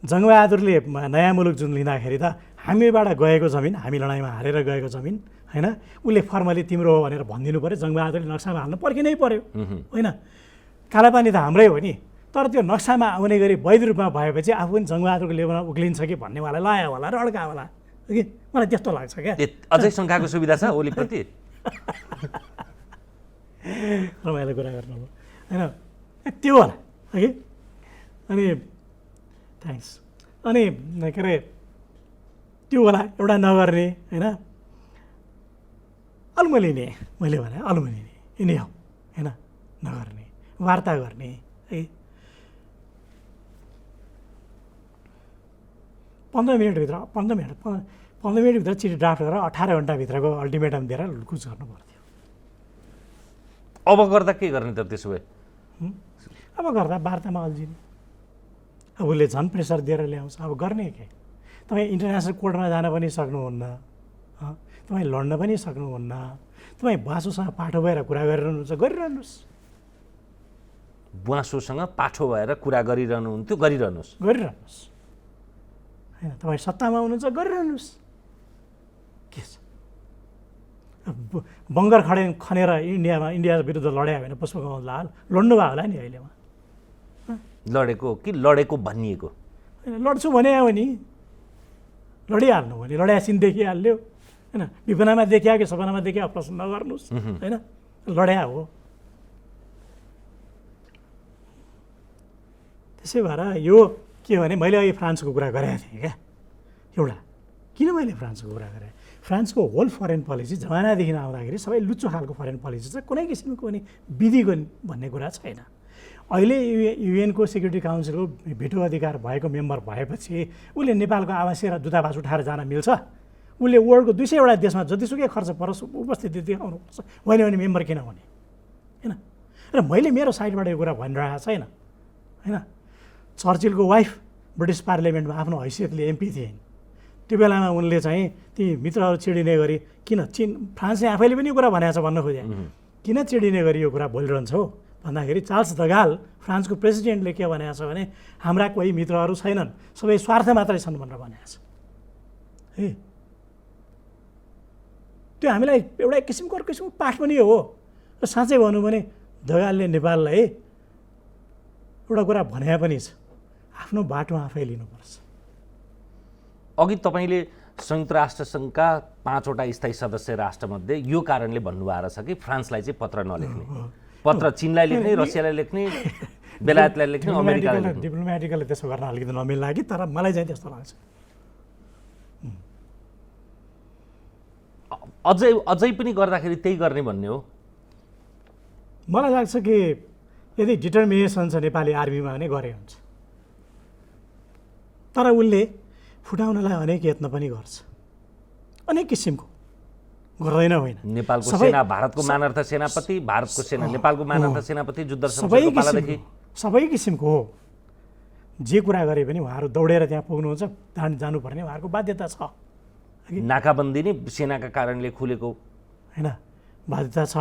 जङ्गबहादुरले नयाँ मुलुक जुन लिँदाखेरि त हामीबाट गएको जमिन, हामी लडाइँमा हारेर गएको जमिन होइन, उसले फर्मली तिम्रो हो भनेर भनिदिनु पऱ्यो। जङ्गबहादुरले नक्सामा हाल्नु पर्खिनै पऱ्यो होइन? कालापानी त हाम्रै हो नि, तर त्यो नक्सामा आउने गरी वैध रूपमा भएपछि आफू पनि जङ्गबहादुरको लेबलमा उक्लिन्छ कि भन्नेवाला लायो होला र अड्का होला कि मलाई त्यस्तो लाग्छ क्या। अझै सङ्घाको सुविधा छ ओलीप्रति? रमाइलो कुरा गर्नुभयो होइन, त्यो होला है। अनि थ्याङ्क्स। अनि के अरे त्यो होला एउटा नगर्ने होइन, अल्मलिने, मैले भने अल्मलिने यिनी हो होइन, नगर्ने, वार्ता गर्ने है। 15 मिनटभित्र चिठी ड्राफ्ट गरेर 18 घन्टाभित्रको अल्टिमेटम दिएर कुछ गर्नु पर्थ्यो। अब गर्दा के गर्ने त त्यसो भए? अब गर्दा वार्तामा अल्झिने। अब उसले झन् प्रेसर दिएर ल्याउँछ। अब गर्ने के? तपाईँ इन्टरनेसनल कोर्टमा जान पनि सक्नुहुन्न, तपाईँ लड्न पनि सक्नुहुन्न, तपाईँ बासुसँग पाठो भएर कुरा गरिरहनुहुन्छ, गरिरहनुहोस्। बुवासोसँग पाठो भएर कुरा गरिरहनुहुन्थ्यो, गरिरहनुहोस्। होइन, तपाईँ सत्तामा हुनुहुन्छ, गरिरहनुहोस्। के छ? बङ्गर खनेर इन्डिया विरुद्ध लड्यो भने पुष्पकमल दाहाल लड्नु भयो होला नि अहिले उहाँ? लडेको कि लडेको भनिएको? लड्छु भने हो नि, लडिहाल्नु भने लड्या सिन देखिहाल्यो होइन, विपनामा देखिया कि सपनामा देखिया प्रश्न नगर्नुहोस् होइन, लड्या हो। त्यसै भएर यो के भने मैले अहिले फ्रान्सको कुरा गरेको थिएँ क्या एउटा। किन मैले फ्रान्सको कुरा गरेँ? फ्रान्सको होल फरेन पोलिसी जमानादेखि आउँदाखेरि सबै लुच्चो खालको फरेन पोलिसी छ, कुनै किसिमको पनि विधिको भन्ने कुरा छैन। अहिले युएनको सेक्युरिटी काउन्सिलको भेटो अधिकार भएको मेम्बर भएपछि उसले नेपालको आवासीय र दूतावास उठाएर जान मिल्छ? उसले वर्ल्डको 200वटा देशमा जतिसुकै खर्च परोस् उपस्थिति देखाउनुपर्छ, होइन भने मेम्बर किन हुने होइन? र मैले मेरो साइडबाट यो कुरा भनिरहेको छैन होइन। चर्चिलको वाइफ ब्रिटिस पार्लियामेन्टमा आफ्नो हैसियतले एमपी थिइन्, त्यो बेलामा उनले चाहिँ ती मित्रहरू चिडिने गरी किन फ्रान्सले आफैले पनि यो कुरा भनेको छ भन्न खोजे, किन चिडिने गरी यो कुरा बोलिरहन्छौ भन्दाखेरि चार्ल्स द गाल फ्रान्सको प्रेसिडेन्टले के भनेको छ भने हाम्रा कोही मित्रहरू छैनन्, सबै स्वार्थ मात्रै छन् भनेर भनेको छ है। त्यो हामीलाई एउटा किसिमको अर्को किसिमको पाठ पनि हो। र साँच्चै भनौँ भने द गालले नेपाललाई एउटा कुरा भने पनि छ, आफ्नो बाटो आफै लिनुपर्छ। अघि तपाईँले संयुक्त राष्ट्रसङ्घका 5वटा स्थायी सदस्य राष्ट्रमध्ये यो कारणले भन्नुभएको छ कि फ्रान्सलाई चाहिँ पत्र नलेख्ने, पत्र चीनलाई लेख्ने, रसियालाई लेख्ने, बेलायतलाई लेख्ने, अमेरिकालाई लेख्ने। डिप्लोमेटिकली त्यसो गर्न अलिकति नमिल्ला कि, तर मलाई चाहिँ त्यस्तो लाग्छ। अझै पनि गर्दाखेरि त्यही गर्ने भन्ने हो। मलाई लाग्छ कि यदि डिटर्मिनेसन छ नेपाली आर्मीमा भने गरे हुन्छ, तर उसले फुटाउनलाई अनेक यत्न पनि गर्छ, अनेक किसिमको गर्दैन होइन। नेपालको सेना भारतको मानर्थ सेनापति, भारतको सेना नेपालको मानर्थ सेनापति, जुद्ध संसदको पालादेखि सबै किसिमको हो। जे कुरा गरे पनि उहाँहरू दौडेर त्यहाँ पुग्नुहुन्छ, जानुपर्ने उहाँहरूको बाध्यता छ। नाकाबन्दी नै सेनाका कारणले खुलेको होइन, बाध्यता छ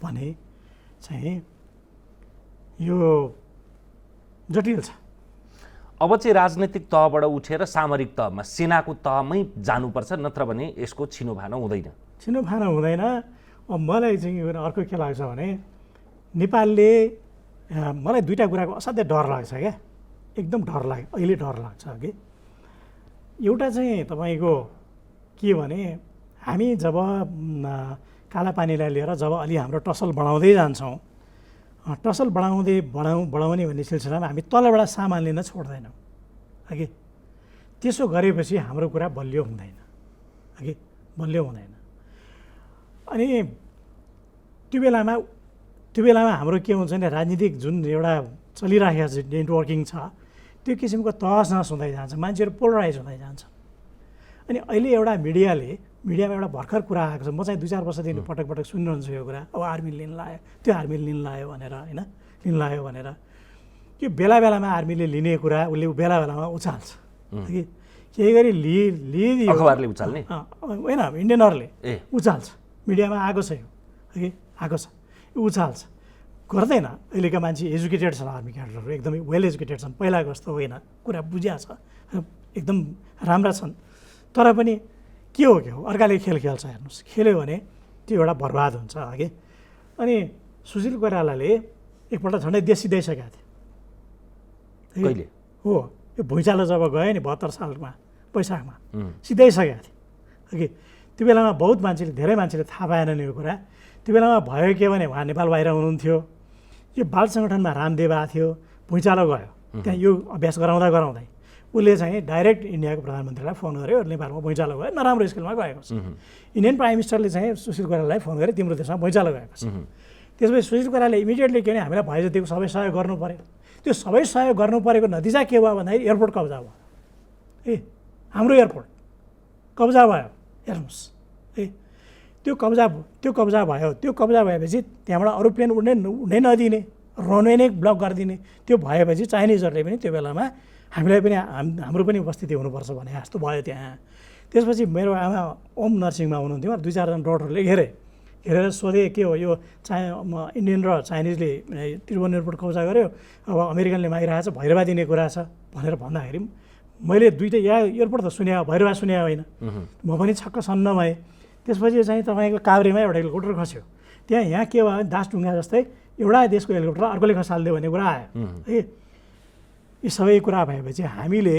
भने चाहिँ यो जटिल छ। अब चाहिँ राजनैतिक तहबाट उठेर सामरिक तहमा, सेनाको तहमै जानुपर्छ, नत्र भने यसको छिनोभानो हुँदैन। छिनोभानो हुँदैन। अब मलाई चाहिँ अर्को के लाग्छ भने नेपालले, मलाई दुईवटा कुराको असाध्यै डर लाग्छ क्या, एकदम डर लाग्यो अहिले, डर लाग्छ कि एउटा चाहिँ तपाईँको के भने हामी जब कालापानीलाई लिएर जब अलि हाम्रो टसल बढाउँदै जान्छौँ, टसल बढाउने भन्ने सिलसिलामा हामी तलबाट सामान लिन छोड्दैनौँ अघि। त्यसो गरेपछि हाम्रो कुरा बलियो हुँदैन अघि, बलियो हुँदैन। अनि त्यो बेलामा हाम्रो के हुन्छ भने राजनीतिक जुन एउटा चलिरहेको छ नेटवर्किङ छ, त्यो किसिमको तहस नहस हुँदै जान्छ, मान्छेहरू पोलराइज हुँदै जान्छ। अनि अहिले एउटा मिडियामा एउटा भर्खर कुरा आएको छ, म चाहिँ 2-4 वर्षदेखि पटक पटक सुनिरहन्छु यो कुरा, अब आर्मी लिन लायो, त्यो आर्मी लिन लायो भनेर होइन, लिन लायो भनेर। त्यो बेला बेलामा आर्मीले लिने कुरा उसले बेला बेलामा उचाल्छ कि केही गरी लिइदियो, अखबारले उचाल्ने होइन, इन्डियनहरूले उचाल्छ, मिडियामा आएको छ यो कि आएको छ, यो उचाल्छ, गर्दैन। अहिलेका मान्छे एजुकेटेड छन्, आर्मी क्याडरहरू एकदमै वेल एजुकेटेड छन्, पहिलाको जस्तो होइन, कुरा बुझिया छ, एकदम राम्रा छन्। तर पनि के हो अर्काले खेल खेल्छ, हेर्नुहोस्, खेल्यो भने त्यो एउटा बर्बाद हुन्छ अघि। अनि सुशील कोइरालाले एकपल्ट झन्डै देश सिधाइसकेका थिए कहिले हो, यो भुइँचालो जब गयो नि 72 सालमा वैशाखमा सिधाइसकेका थिए अघि। त्यो बेलामा बहुत मान्छेले, धेरै मान्छेले थाहा पाएनन् यो कुरा। त्यो बेलामा भयो के भने उहाँ नेपाल बाहिर हुनुहुन्थ्यो, यो बाल सङ्गठनमा रामदेव आएको थियो, भुइँचालो गयो, त्यहाँ यो अभ्यास गराउँदै उसले चाहिँ डाइरेक्ट इन्डियाको प्रधानमन्त्रीलाई फोन गर्यो, नेपालमा भुइँचालो गयो, नराम्रो स्केलमा गएको छ। इन्डियन प्राइम मिनिस्टरले चाहिँ सुशील कोइरालालाई फोन गरे, तिम्रो देशमा भुइँचालो गएको छ। त्यसपछि सुशील कोइरालाले इमिडिएटली के भने हामीलाई भए जतिको सबै सहयोग गर्नु पऱ्यो। त्यो सबै सहयोग गर्नु परेको नतिजा के भयो भन्दाखेरि एयरपोर्ट कब्जा भयो हाम्रो एयरपोर्ट कब्जा भयो, हेर्नुहोस् है, त्यो कब्जा भयो। त्यो कब्जा भएपछि त्यहाँबाट अरू प्लेन उड्नै नदिने, रनवे नै ब्लक गरिदिने, त्यो भएपछि चाइनिजहरूले पनि त्यो बेलामा हामीलाई पनि हाम्रो पनि उपस्थिति हुनुपर्छ भने जस्तो भयो त्यहाँ। त्यसपछि मेरो आमा ओम नर्सिङमा हुनुहुन्थ्यो, 2-4 जना डक्टरले हेरेर सोधे के हो यो इन्डियन र चाइनिजले त्रिभुवन एयरपोर्ट कब्जा गर्यो, अब अमेरिकनले मागिरहेको छ, भैरवा दिने कुरा छ भनेर भन्दाखेरि मैले दुइटै एयरपोर्ट त सुने, भैरवा सुने होइन। म पनि छक्क सन्न भएँ। त्यसपछि चाहिँ तपाईँको काभ्रेमा एउटा हेलिकप्टर खस्यो। यहाँ के भयो, दासढुङ्गा जस्तै एउटा देशको हेलिकप्टर अर्कोले खसालिदियो भन्ने कुरा आयो है। यी सबै कुरा भएपछि हामीले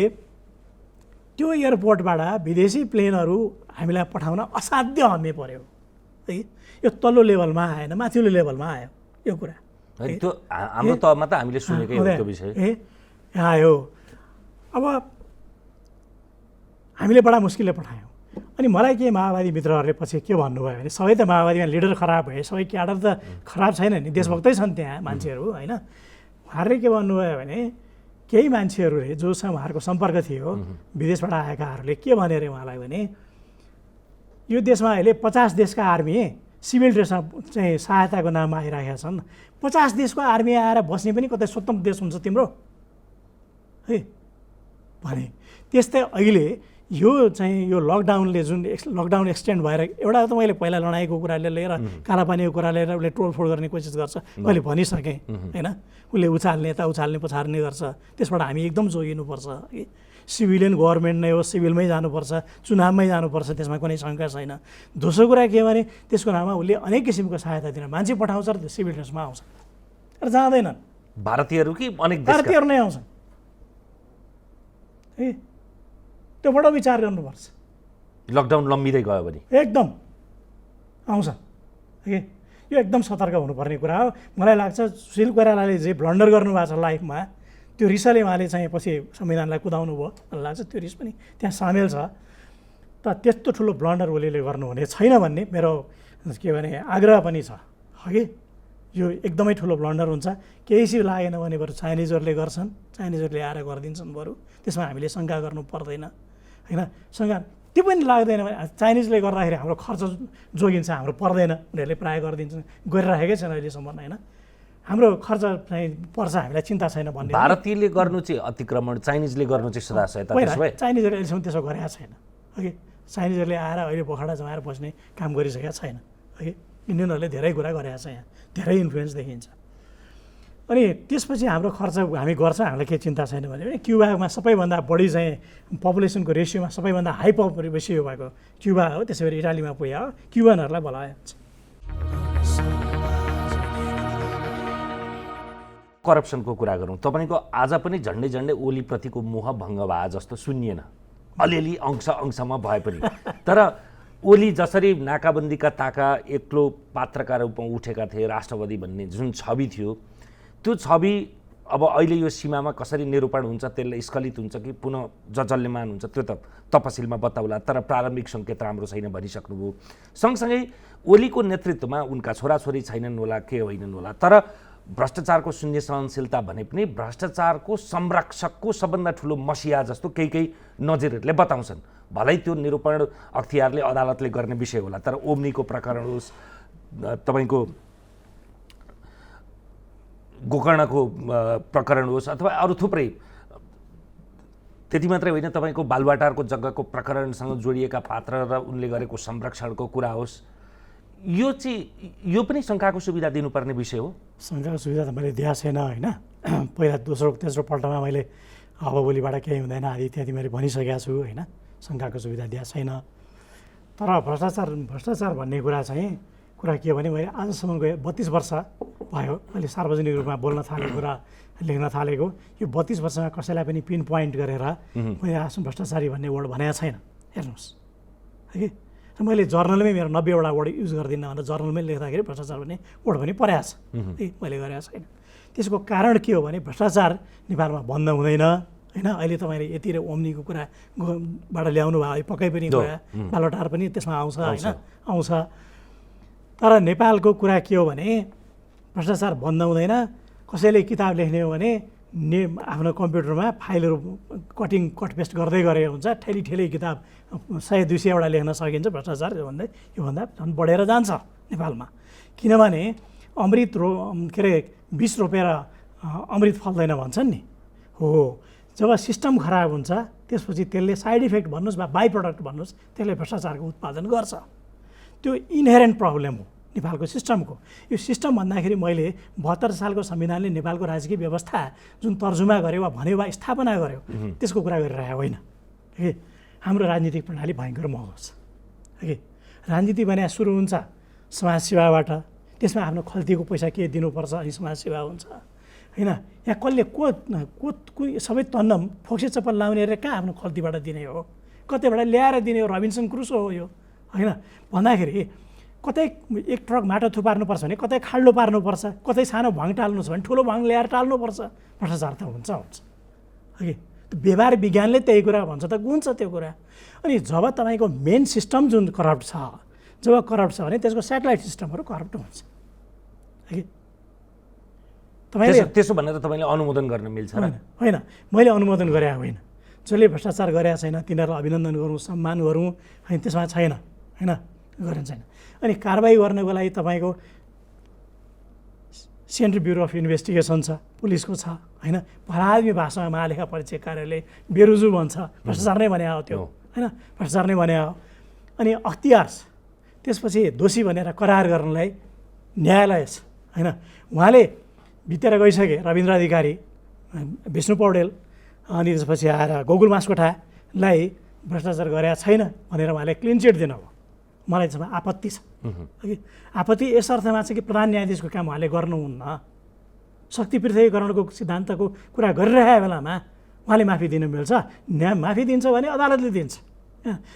त्यो एयरपोर्टबाट विदेशी प्लेनहरू हामीलाई पठाउन असाध्य हम्मे पर्यो है। यो तल्लो लेभलमा आएन, माथिल्लो लेभलमा आयो यो कुरा। त्यो हाम्रो तहमा त हामीले सुनेकै हो त्यो विषय आयो। अब हामीले बडा मुस्किलले पठायौँ। अनि मलाई के माओवादी मित्रहरूले पछि के भन्नुभयो भने सबै त माओवादीमा लिडर खराब भए, सबै क्याडर त खराब छैन नि, देशभक्तै छन् त्यहाँ मान्छेहरू होइन। उहाँहरूले के भन्नुभयो भने केही मान्छेहरूले जोसँग उहाँहरूको सम्पर्क थियो विदेशबाट आएकाहरूले के भने अरे उहाँलाई भने यो देशमा अहिले 50 देशका आर्मी सिभिल ड्रेसमा चाहिँ सहायताको नाममा आइरहेका छन्। 50 देशको आर्मी आएर बस्ने पनि कतै स्वतन्त्र देश हुन्छ तिम्रो है भने। त्यस्तै अहिले यो लकडाउनले जुन लकडाउन एक्सटेन्ड भएर एउटा त मैले पहिला लडाइँको कुराले लिएर कालापानीको कुरा लिएर उसले टोलफोड गर्ने कोसिस गर्छ, मैले भनिसकेँ होइन। उसले उचाल्ने यता उचाल्ने पछार्ने गर्छ, त्यसबाट हामी एकदम जोगिनुपर्छ। सिभिलियन गभर्मेन्ट नै हो, सिभिलमै जानुपर्छ, चुनावमै जानुपर्छ, त्यसमा कुनै शङ्का छैन। दोस्रो कुरा के भने त्यसको नाममा उसले अनेक किसिमको सहायता दिन मान्छे पठाउँछ र त्यो सिभिल ड्रेसमा आउँछ र जाँदैनन्। भारतीयहरू कि अनेक भारतीयहरू नै आउँछन् है। त्यो बडो विचार गर्नुपर्छ। लकडाउन लम्बिँदै गयो भने एकदम आउँछ है। यो एकदम सतर्क हुनुपर्ने कुरा हो। मलाई लाग्छ सुशील कोइरालाले जे ब्लन्डर गर्नुभएको छ लाइफमा, त्यो रिसले उहाँले चाहिँ पछि संविधानलाई कुदाउनु भयो। मलाई लाग्छ त्यो रिस पनि त्यहाँ सामेल छ। त त्यस्तो ठुलो ब्लन्डर उसले गर्नुहुने छैन भन्ने मेरो के भने आग्रह पनि छ है। यो एकदमै ठुलो ब्लन्डर हुन्छ। केही सिप लागेन भने बरु चाइनिजहरूले गर्छन्, चाइनिजहरूले आएर गरिदिन्छन्, बरु त्यसमा हामीले शङ्का गर्नु पर्दैन होइन। शङ्का त्यो पनि लाग्दैन भने चाइनिजले गर्दाखेरि हाम्रो खर्च जोगिन्छ, हाम्रो पर्दैन, उनीहरूले प्रायः गरिदिन्छन्, गरिराखेकै छैन अहिलेसम्म होइन। हाम्रो खर्च चाहिँ पर्छ, हामीलाई चिन्ता छैन भन्ने। भारतीयले गर्नु चाहिँ अतिक्रमण, चाइनिजले गर्नु चाहिँ सदासहायता चाइनिजहरूले अहिलेसम्म त्यसो गरेका छैन है। चाइनिजहरूले आएर अहिले पोखरा जमाएर बस्ने काम गरिसकेका छैन है। इन्डियनहरूले धेरै कुरा गरेका छ, यहाँ धेरै इन्फ्लुएन्स देखिन्छ। अनि त्यसपछि हाम्रो खर्च हामी गर्छ, हामीलाई केही चिन्ता छैन भने क्युबामा सबैभन्दा बढी चाहिँ पपुलेसनको रेसियोमा सबैभन्दा हाई रेसियो भएको क्युबा हो। त्यसै गरी इटालीमा पुग्यो, क्युबानहरूलाई बोलायो। करप्सनको कुरा गरौँ। तपाईँको आज पनि झन्डै झन्डै ओलीप्रतिको मोह भङ्ग भए जस्तो सुनिएन, अलिअलि अंशमा भए पनि। तर ओली जसरी नाकाबन्दीका ताका एक्लो पात्रका रूपमा उठेका थिए, राष्ट्रवादी भन्ने जुन छवि थियो, त्यो छवि अब अहिले यो सीमामा कसरी निरूपण हुन्छ, त्यसले स्खलित हुन्छ कि पुनः जजल्यमान हुन्छ, त्यो त तपसिलमा बताउला। तर प्रारम्भिक सङ्केत राम्रो छैन भनिसक्नुभयो। सँगसँगै ओलीको नेतृत्वमा उनका छोराछोरी छैनन् होला, के होइनन् होला, तर भ्रष्टाचारको शून्य सहनशीलता भने पनि भ्रष्टाचारको संरक्षकको सबभन्दा ठुलो मसिया जस्तो केही नजिरहरूले बताउँछन्। भलै त्यो निरूपण अख्तियारले अदालतले गर्ने विषय होला, तर ओम्नीको प्रकरण होस्, तपाईँको गोकर्णको प्रकरण होस्, अथवा अरू थुप्रै, त्यति मात्रै होइन तपाईँको बालुवाटारको जग्गाको प्रकरणसँग जोडिएका पात्र र उनले गरेको संरक्षणको कुरा होस्, यो पनि शङ्काको सुविधा दिनुपर्ने विषय हो। शङ्काको सुविधा त मैले दिएको छैन होइन। पहिला दोस्रो तेस्रो पल्टमा मैले अब भोलिबाट केही हुँदैन आदि इत्यादि मैले भनिसकेको छु होइन। शङ्काको सुविधा दिएको छैन। तर भ्रष्टाचार भन्ने कुरा के हो भने मैले आजसम्मको 32 वर्ष भयो मैले सार्वजनिक रूपमा बोल्न थालेको र लेख्न थालेको। यो 32 वर्षमा कसैलाई पनि पिन पोइन्ट गरेर मैले आजसम्म भ्रष्टाचारी भन्ने वर्ड भनेको छैन। हेर्नुहोस् है, र मैले जर्नलमै मेरो 90वटा वर्ड युज गर्दिनँ भनेर जर्नलमै लेख्दाखेरि भ्रष्टाचार भन्ने वर्ड पनि परेको छ है, मैले गरेको छैन। त्यसको कारण के हो भने भ्रष्टाचार नेपालमा बन्द हुँदैन होइन। अहिले तपाईँले यति र ओम्नीको कुराबाट ल्याउनु भयो, पक्कै पनि गयो, बालुवाटार पनि त्यसमा आउँछ होइन, आउँछ। तर नेपालको कुरा के हो भने भ्रष्टाचार बन्द हुँदैन। कसैले किताब लेख्ने हो भने आफ्नो कम्प्युटरमा फाइलहरू कटपेस्ट गर्दै गरेको हुन्छ, ठेली किताब 100-200 लेख्न सकिन्छ। भ्रष्टाचार योभन्दा झन् बढेर जान्छ नेपालमा, किनभने के अरे 20 रोपेर अमृत फल्दैन भन्छन् नि हो। जब सिस्टम खराब हुन्छ त्यसपछि त्यसले साइड इफेक्ट भन्नुहोस् वा बाई प्रडक्ट भन्नुहोस्, त्यसले भ्रष्टाचारको उत्पादन गर्छ। त्यो इनहेरेन्ट प्रब्लम हो नेपालको सिस्टमको। यो सिस्टम भन्दाखेरि मैले 72 सालको संविधानले नेपालको राजकीय व्यवस्था जुन तर्जुमा गर्यो वा भन्यो वा स्थापना गर्यो त्यसको कुरा गरिरहेको होइन है। हाम्रो राजनीतिक प्रणाली भयङ्कर महँगो छ है। राजनीति भने सुरु हुन्छ समाजसेवाबाट, त्यसमा आफ्नो खल्तीको पैसा के दिनुपर्छ अनि समाजसेवा हुन्छ होइन। यहाँ कसले को सबै तन्न फोक्से चप्पल लाउने अरे कहाँ आफ्नो खल्तीबाट दिने हो, कतैबाट ल्याएर दिने हो, रबिन्सन क्रुसो हो यो होइन। भन्दाखेरि कतै एक ट्रक माटो थुपार्नुपर्छ भने कतै खाल्डो पार्नुपर्छ, कतै सानो भङ टाल्नु छ भने ठुलो भङ ल्याएर टाल्नुपर्छ। भ्रष्टाचार त हुन्छ है। व्यवहार विज्ञानले त्यही कुरा भन्छ त गुन्छ त्यो कुरा। अनि जब तपाईँको मेन सिस्टम जुन करप्ट छ, जब करप्ट छ भने त्यसको सेटेलाइट सिस्टमहरू करप्ट हुन्छ है। तपाईँले त्यसो भनेर तपाईँले अनुमोदन गर्न मिल्छ र? होइन, मैले अनुमोदन गरे होइन। जसले भ्रष्टाचार गरेका छैन तिनीहरूलाई अभिनन्दन गरौँ, सम्मान गरौँ होइन, त्यसमा छैन होइन, गरेन छैन। अनि कारबाही गर्नको लागि तपाईँको सेन्ट्रल ब्युरो अफ इन्भेस्टिगेसन छ, पुलिसको छ होइन। भरादमी भाषामा महालेखा परीक्षक कार्यालय बेरुजु भन्छ, भ्रष्टाचार नै भने हो त्यो होइन, भ्रष्टाचार नै भने हो। अनि अख्तियार छ, त्यसपछि दोषी भनेर करार गर्नलाई न्यायालय छ होइन। उहाँले भित्र गइसके रविन्द्र अधिकारी, विष्णु पौडेल, अनि त्यसपछि आएर गोकुल मासकोठालाई भ्रष्टाचार गरेका छैन भनेर उहाँले क्लिन चिट दिनुभयो। मलाई त्यसमा आपत्ति छ कि आपत्ति यस अर्थमा छ कि प्रधान न्यायाधीशको काम उहाँले गर्नुहुन्न। शक्ति पृथकीकरणको सिद्धान्तको कुरा गरिरहेको बेलामा उहाँले माफी दिनु मिल्छ? माफी दिन्छ भने अदालतले दिन्छ।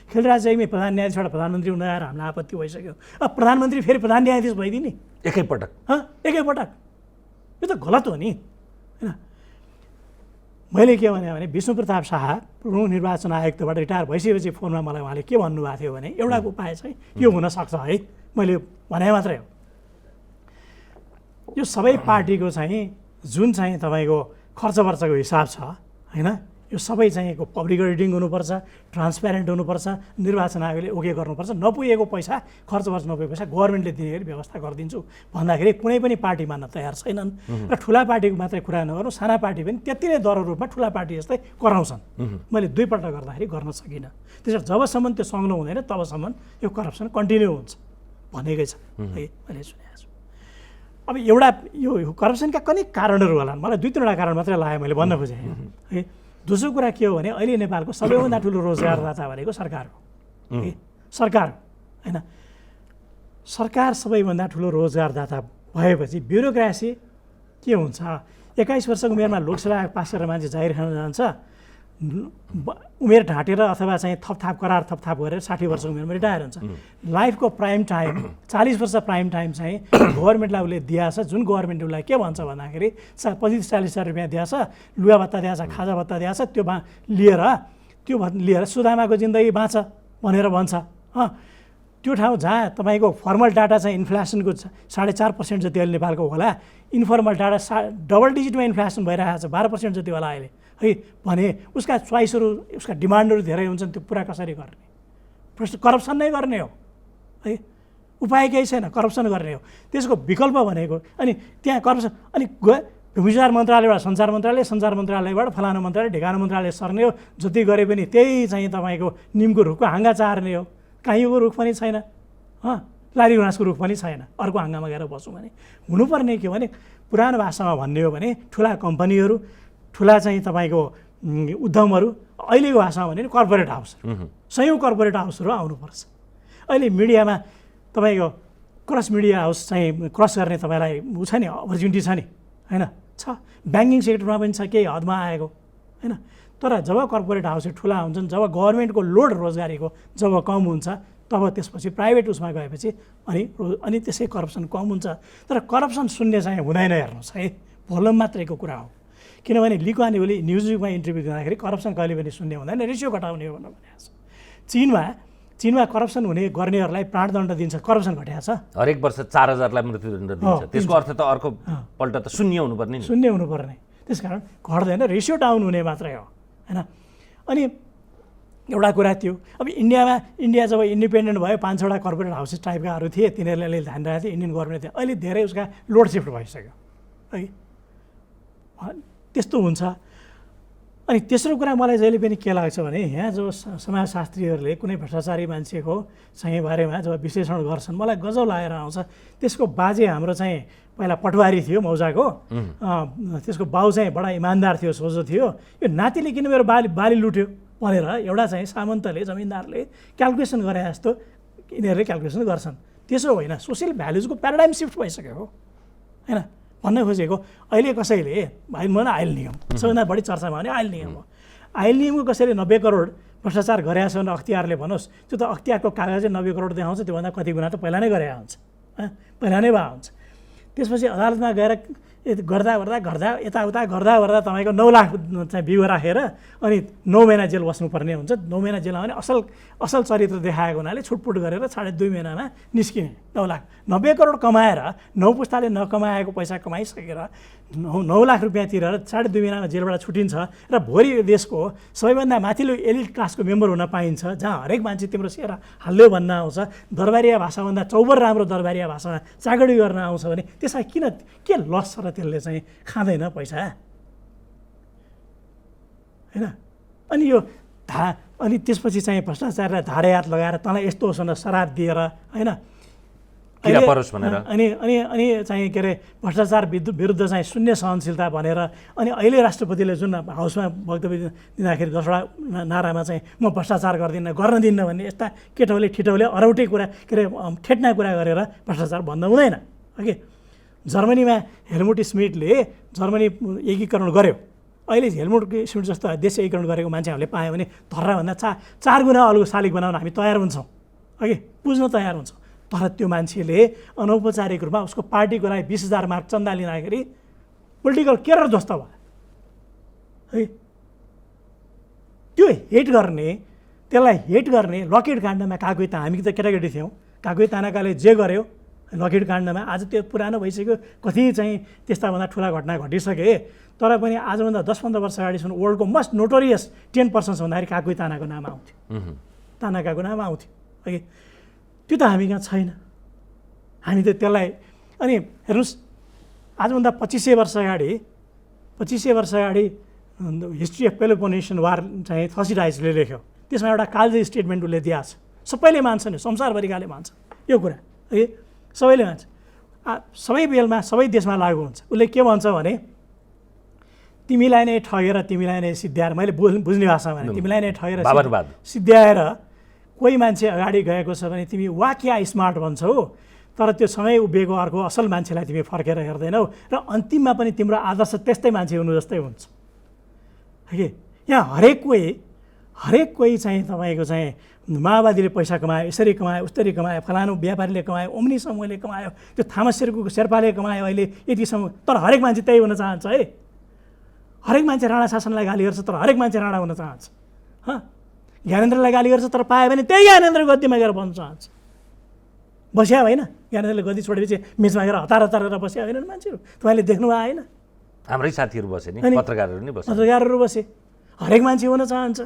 खेलराज चाहिँ प्रधान न्यायाधीशबाट प्रधानमन्त्री हुन आएर हामीलाई आपत्ति भइसक्यो। अब प्रधानमन्त्री फेरि प्रधान न्यायाधीश भइदिने एकैपटक? एकैपटक, यो त गलत हो नि होइन। मैले के भने विष्णु प्रताप शाह प्रमुख निर्वाचन आयुक्तबाट रिटायर भइसकेपछि फोनमा मलाई उहाँले के भन्नुभएको थियो भने एउटा उपाय चाहिँ यो हुनसक्छ है, मैले भने मात्रै हो। यो सबै पार्टीको चाहिँ जुन चाहिँ तपाईँको खर्चवर्चको हिसाब छ होइन, यो सबै चाहिँ पब्लिक अडिटिङ हुनुपर्छ, ट्रान्सप्यारेन्ट हुनुपर्छ, निर्वाचन आयोगले ओके गर्नुपर्छ। नपुगेको पैसा, खर्चवर्च नपुगेको पैसा गभर्मेन्टले दिने गरी व्यवस्था गरिदिन्छु भन्दाखेरि कुनै पनि पार्टी मान्न तयार छैनन्। र ठुला पार्टीको मात्रै कुरा नगर्नु, साना पार्टी पनि त्यति नै दरो रूपमा ठुला पार्टी जस्तै कराउँछन्। मैले 2 पल्ट गर्दाखेरि गर्न सकिनँ। त्यसरी जबसम्म त्यो सङ्लो हुँदैन तबसम्म यो करप्सन कन्टिन्यू हुन्छ भनेकै छ है, मैले सुनेको छु। अब एउटा यो करप्सनका कति कारणहरू होलान्, मलाई 2-3वटा कारण मात्रै लाग्यो मैले भन्न खोजेँ है। दोस्रो कुरा के हो भने अहिले नेपालको सबैभन्दा ठुलो रोजगारदाता भनेको सरकार हो, सरकार होइन। सरकार सबैभन्दा ठुलो रोजगारदाता भएपछि ब्युरोक्रासी के हुन्छ? 21 वर्षको उमेरमा लोकसेवा पास गरेर मान्छे जागिर खान जान्छ, उमेर ढाँटेर अथवा चाहिँ थपथाप गरेर 60 वर्षको उमेरमा रिटायर हुन्छ। लाइफको प्राइम टाइम 40 वर्ष प्राइम टाइम चाहिँ गभर्मेन्टलाई उसले दिएछ। जुन गभर्मेन्ट उसलाई के भन्छ भन्दाखेरि 25-40 हजार रुपियाँ दिएछ, लुगा भत्ता दिएछ, खाजा भत्ता दिएछ, त्यो लिएर सुदामाको जिन्दगी बाँच भनेर भन्छ। त्यो ठाउँ जहाँ तपाईँको फर्मल डाटा चाहिँ इन्फ्लेसनको 4.5% जति अहिले नेपालको होला, इन्फर्मल डाटा डबल डिजिटमा इन्फ्लेसन भइरहेको छ, 12% जति होला अहिले है। भने उसका चोइसहरू, उसका डिमान्डहरू धेरै हुन्छन्, त्यो पुरा कसरी गर्ने? करप्सन नै गर्ने हो है, उपाय केही छैन, करप्सन गर्ने हो। त्यसको विकल्प भनेको अनि त्यहाँ करप्सन अनि भूमिचार मन्त्रालयबाट सञ्चार मन्त्रालयबाट फलाना मन्त्रालय ढेकाना मन्त्रालय सर्ने हो। जति गरे पनि त्यही चाहिँ तपाईँको निमको रुखको हाँगा चार्ने हो। काहीँको रुख पनि छैन, लारी घाँसको रुख पनि छैन, अर्को हाँगामा गएर बसौँ भने। हुनुपर्ने के हो भने पुरानो भाषामा भन्ने हो भने ठुला कम्पनीहरू, ठुला चाहिँ तपाईँको उद्यमहरू, अहिलेको भाषामा भने कर्पोरेट हाउसहरू, सयौँ कर्पोरेट हाउसहरू आउनुपर्छ। अहिले मिडियामा तपाईँको क्रस मिडिया हाउस चाहिँ क्रस गर्ने तपाईँलाई ऊ छ नि, अपर्च्युनिटी छ नि होइन, छ। ब्याङ्किङ सेक्टरमा पनि छ, केही हदमा आएको होइन। तर जब कर्पोरेट हाउसहरू ठुला हुन्छन्, जब गभर्मेन्टको लोड रोजगारीको जब कम हुन्छ, तब त्यसपछि प्राइभेट उसमा गएपछि अनि त्यसै करप्सन कम हुन्छ। तर करप्सन शून्य चाहिँ हुँदैन, हेर्नुहोस् है, भोलम मात्रैको कुरा हो। किनभने लिक्वान ओली न्युजमा इन्टरभ्यू दिँदाखेरि करप्सन कहिले पनि शून्य हुँदैन, रेसियो घटाउने हो भनेर भनेको छ। चीनमा करप्सन गर्नेहरूलाई प्राणदण्ड दिन्छ, करप्सन घटाएको छ। हरेक वर्ष 4000लाई मृत्युदण्ड दिन्छ। त्यसको अर्थ त अर्को पल्ट त शून्य हुनुपर्ने नि। शून्य हुनुपर्ने। त्यसकारण घट्दैन, रेसियो डाउन हुने मात्रै हो होइन। अनि एउटा कुरा थियो, अब इन्डिया जब इन्डिपेन्डेन्ट भयो 5वटा कर्पोरेट हाउसेस टाइपकाहरू थिए, तिनीहरूले अलि ध्यान राखेको थियो, इन्डियन गभर्मेन्ट थियो। अहिले धेरै उसका लोड सिफ्ट भइसक्यो है, त्यस्तो हुन्छ। अनि तेस्रो कुरा मलाई जहिले पनि के लाग्छ भने यहाँ जो समाजशास्त्रीहरूले कुनै भ्रष्टाचारी मान्छेको चाहिँ बारेमा जब विश्लेषण गर्छन् मलाई गजब लागेर आउँछ। त्यसको बाजे हाम्रो चाहिँ पहिला पटवारी थियो मौजाको, त्यसको बाउ चाहिँ बडा इमान्दार थियो, सोझो थियो, यो नातिले किन मेरो बाली लुट्यो भनेर एउटा चाहिँ सामन्तले जमिनदारले क्यालकुलेसन गरे जस्तो यिनीहरूले क्यालकुलेसन गर्छन्। त्यसो होइन, सोसियल भ्यालुजको प्याराडाइम सिफ्ट भइसक्यो हो होइन। भन्न खोजेको अहिले कसैले भाइ म आयल नियम सबैभन्दा बढी चर्चामा भने आयल नियम हो। आयल नियमको कसैले 90 करोड भ्रष्टाचार गरेको छ भने अख्तियारले भनोस्, त्यो त अख्तियारको कागजै 90 करोड देखाउँछ, त्योभन्दा कति गुणा त पहिला नै गरेका हुन्छ, पहिला नै भए हुन्छ। त्यसपछि अदालतमा गएर गर्दा यताउता गर्दा तपाईँको 9 लाख चाहिँ बिउ राखेर अनि 9 महिना जेल बस्नुपर्ने हुन्छ। 9 महिना जेलमा भने असल चरित्र देखाएको हुनाले छुटपुट गरेर 2.5 महिनामा निस्किने। 9 लाख 90 करोड कमाएर 9 पुस्ताले नकमाएको पैसा कमाइसकेर 9 लाख रुपियाँ तिरेर 2.5 महिनामा जेलबाट छुटिन्छ र भोलि देशको सबैभन्दा माथिल्लो एलिट क्लासको मेम्बर हुन पाइन्छ, जहाँ हरेक मान्छे तिम्रो सेयर हाल्यो भन्न आउँछ, दरबारिया भाषाभन्दा चौबर राम्रो दरबारिया भाषामा चाकडी गर्न आउँछ भने त्यसलाई किन के लस र त्यसले चाहिँ खाँदैन पैसा होइन। अनि यो अनि त्यसपछि चाहिँ भ्रष्टाचारलाई धारे हात लगाएर तँलाई यस्तो होस् न श्राप दिएर होइन अनि चाहिँ के अरे भ्रष्टाचार विरुद्ध चाहिँ शून्य सहनशीलता भनेर अनि अहिले राष्ट्रपतिले जुन हाउसमा वक्तव्य दिँदाखेरि 10वटा नारामा चाहिँ म भ्रष्टाचार गर्न दिन्न भन्ने यस्ता केटौले ठिटौले अरौटे कुरा के अरे ठेट्ना कुरा गरेर भ्रष्टाचार बन्द हुँदैन। ओके, जर्मनीमा हेलमुट स्मिडले जर्मनी एकीकरण गर्यो। अहिले हेलमुट स्मिड जस्तो देश एकीकरण गरेको मान्छे हामीले पायो भने धर्राभन्दा 4 गुणा अल्गो शालिग बनाउन हामी तयार हुन्छौँ, ओके, बुझ्न तयार हुन्छौँ। तर त्यो मान्छेले अनौपचारिक रूपमा उसको पार्टीको लागि 20,000 मार्क चन्दा लिँदाखेरि पोलिटिकल केयर जस्तो भयो है। त्यो हेट गर्ने, त्यसलाई हेट गर्ने लकेट काण्डमा काकुई त हामी त केटाकेटी थियौँ, काकुई तानाकाले जे गर्यो लकेट काण्डमा आज त्यो पुरानो भइसक्यो, कति चाहिँ त्यस्ताभन्दा ठुला घटना घटिसके, तर पनि आजभन्दा 10-15 वर्ष अगाडिसम्म वर्ल्डको मोस्ट नोटोरियस 10% भन्दाखेरि काकुई तानाको नाम आउँथ्यो, तानाकाको नाम आउँथ्यो। ओके, त्यो त हामी कहाँ छैन। हामी त त्यसलाई अनि हेर्नुहोस् आजभन्दा 2500 वर्ष अगाडि हिस्ट्री अफ पेलोपोनेसियन वार चाहिँ थसिडाइजले लेख्यो, त्यसमा एउटा कालजयी स्टेटमेन्ट उसले दिएको छ, सबैले मान्छन्, संसारभरिकाले मान्छ यो कुरा है, सबैले मान्छ, सबै बेलमा सबै देशमा लागु हुन्छ। उसले के भन्छ भने तिमीलाई नै ठगेर तिमीलाई नै सिद्ध्याएर, मैले बुझ्ने भाषामा भने तिमीलाई नै ठगेर सिद्ध्याएर कोही मान्छे अगाडि गएको छ भने तिमी वाक्या स्मार्ट भन्छौ, तर त्यो सँगै उभिएको अर्को असल मान्छेलाई तिमी फर्केर हेर्दैनौ र अन्तिममा पनि तिम्रो आदर्श त्यस्तै मान्छे हुनु जस्तै हुन्छ। है यहाँ हरेक कोही चाहिँ तपाईँको चाहिँ माओवादीले पैसा कमायो, यसरी कमायो, उस्तरी कमायो, फलानु व्यापारीले कमायो, ओम्नी समूहले कमायो, त्यो थामस शेर्पाले कमायो अहिले यतिसम्म, तर हरेक मान्छे त्यही हुन चाहन्छ है। हरेक मान्छे राणा शासनलाई गाली गर्छ तर हरेक मान्छे राणा हुन चाहन्छ। ज्ञानेन्द्रलाई गाली गर्छ तर पायो भने त्यही ज्ञानेन्द्र गद्दीमा गएर बस्न चाहन्छ। बस्या होइन, ज्ञानेन्द्रले गद्दी छोडेपछि मेचमा गएर हतार गरेर बस्या होइन मान्छेहरू, तपाईँले देख्नुभयो होइन? हाम्रै साथीहरू बसे नि, पत्रकारहरू बसे, हरेक मान्छे हुन चाहन्छ।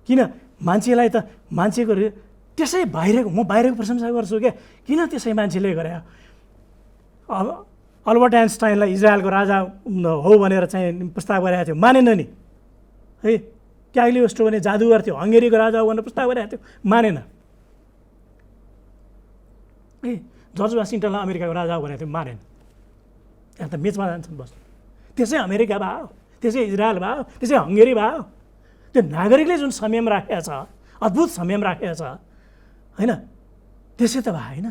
किन मान्छेलाई त मान्छेको त्यसै बाहिरको, म बाहिरको प्रशंसा गर्छु क्या, किन त्यसै मान्छेले गरे? अल्बर्ट आइन्स्टाइनलाई इजरायलको राजा हो भनेर चाहिँ प्रस्ताव गरेको थियो, मानेन नि है। क्याग्लियोस्टो भने जादुगर थियो, हङ्गेरीको राजा हो भनेर प्रस्ताव गरेको थियो, मानेन है। जर्ज वासिङटनलाई अमेरिकाको राजा हो भनेको थियो, मानेन। यहाँ त मेचमा जान्छन् बस्नु। त्यसै अमेरिका भयो, त्यसै इजरायल भयो, त्यसै हङ्गेरी भयो। त्यो नागरिकले जुन संयम राखेको छ, अद्भुत संयम राखेको छ होइन, त्यसै त भयो होइन।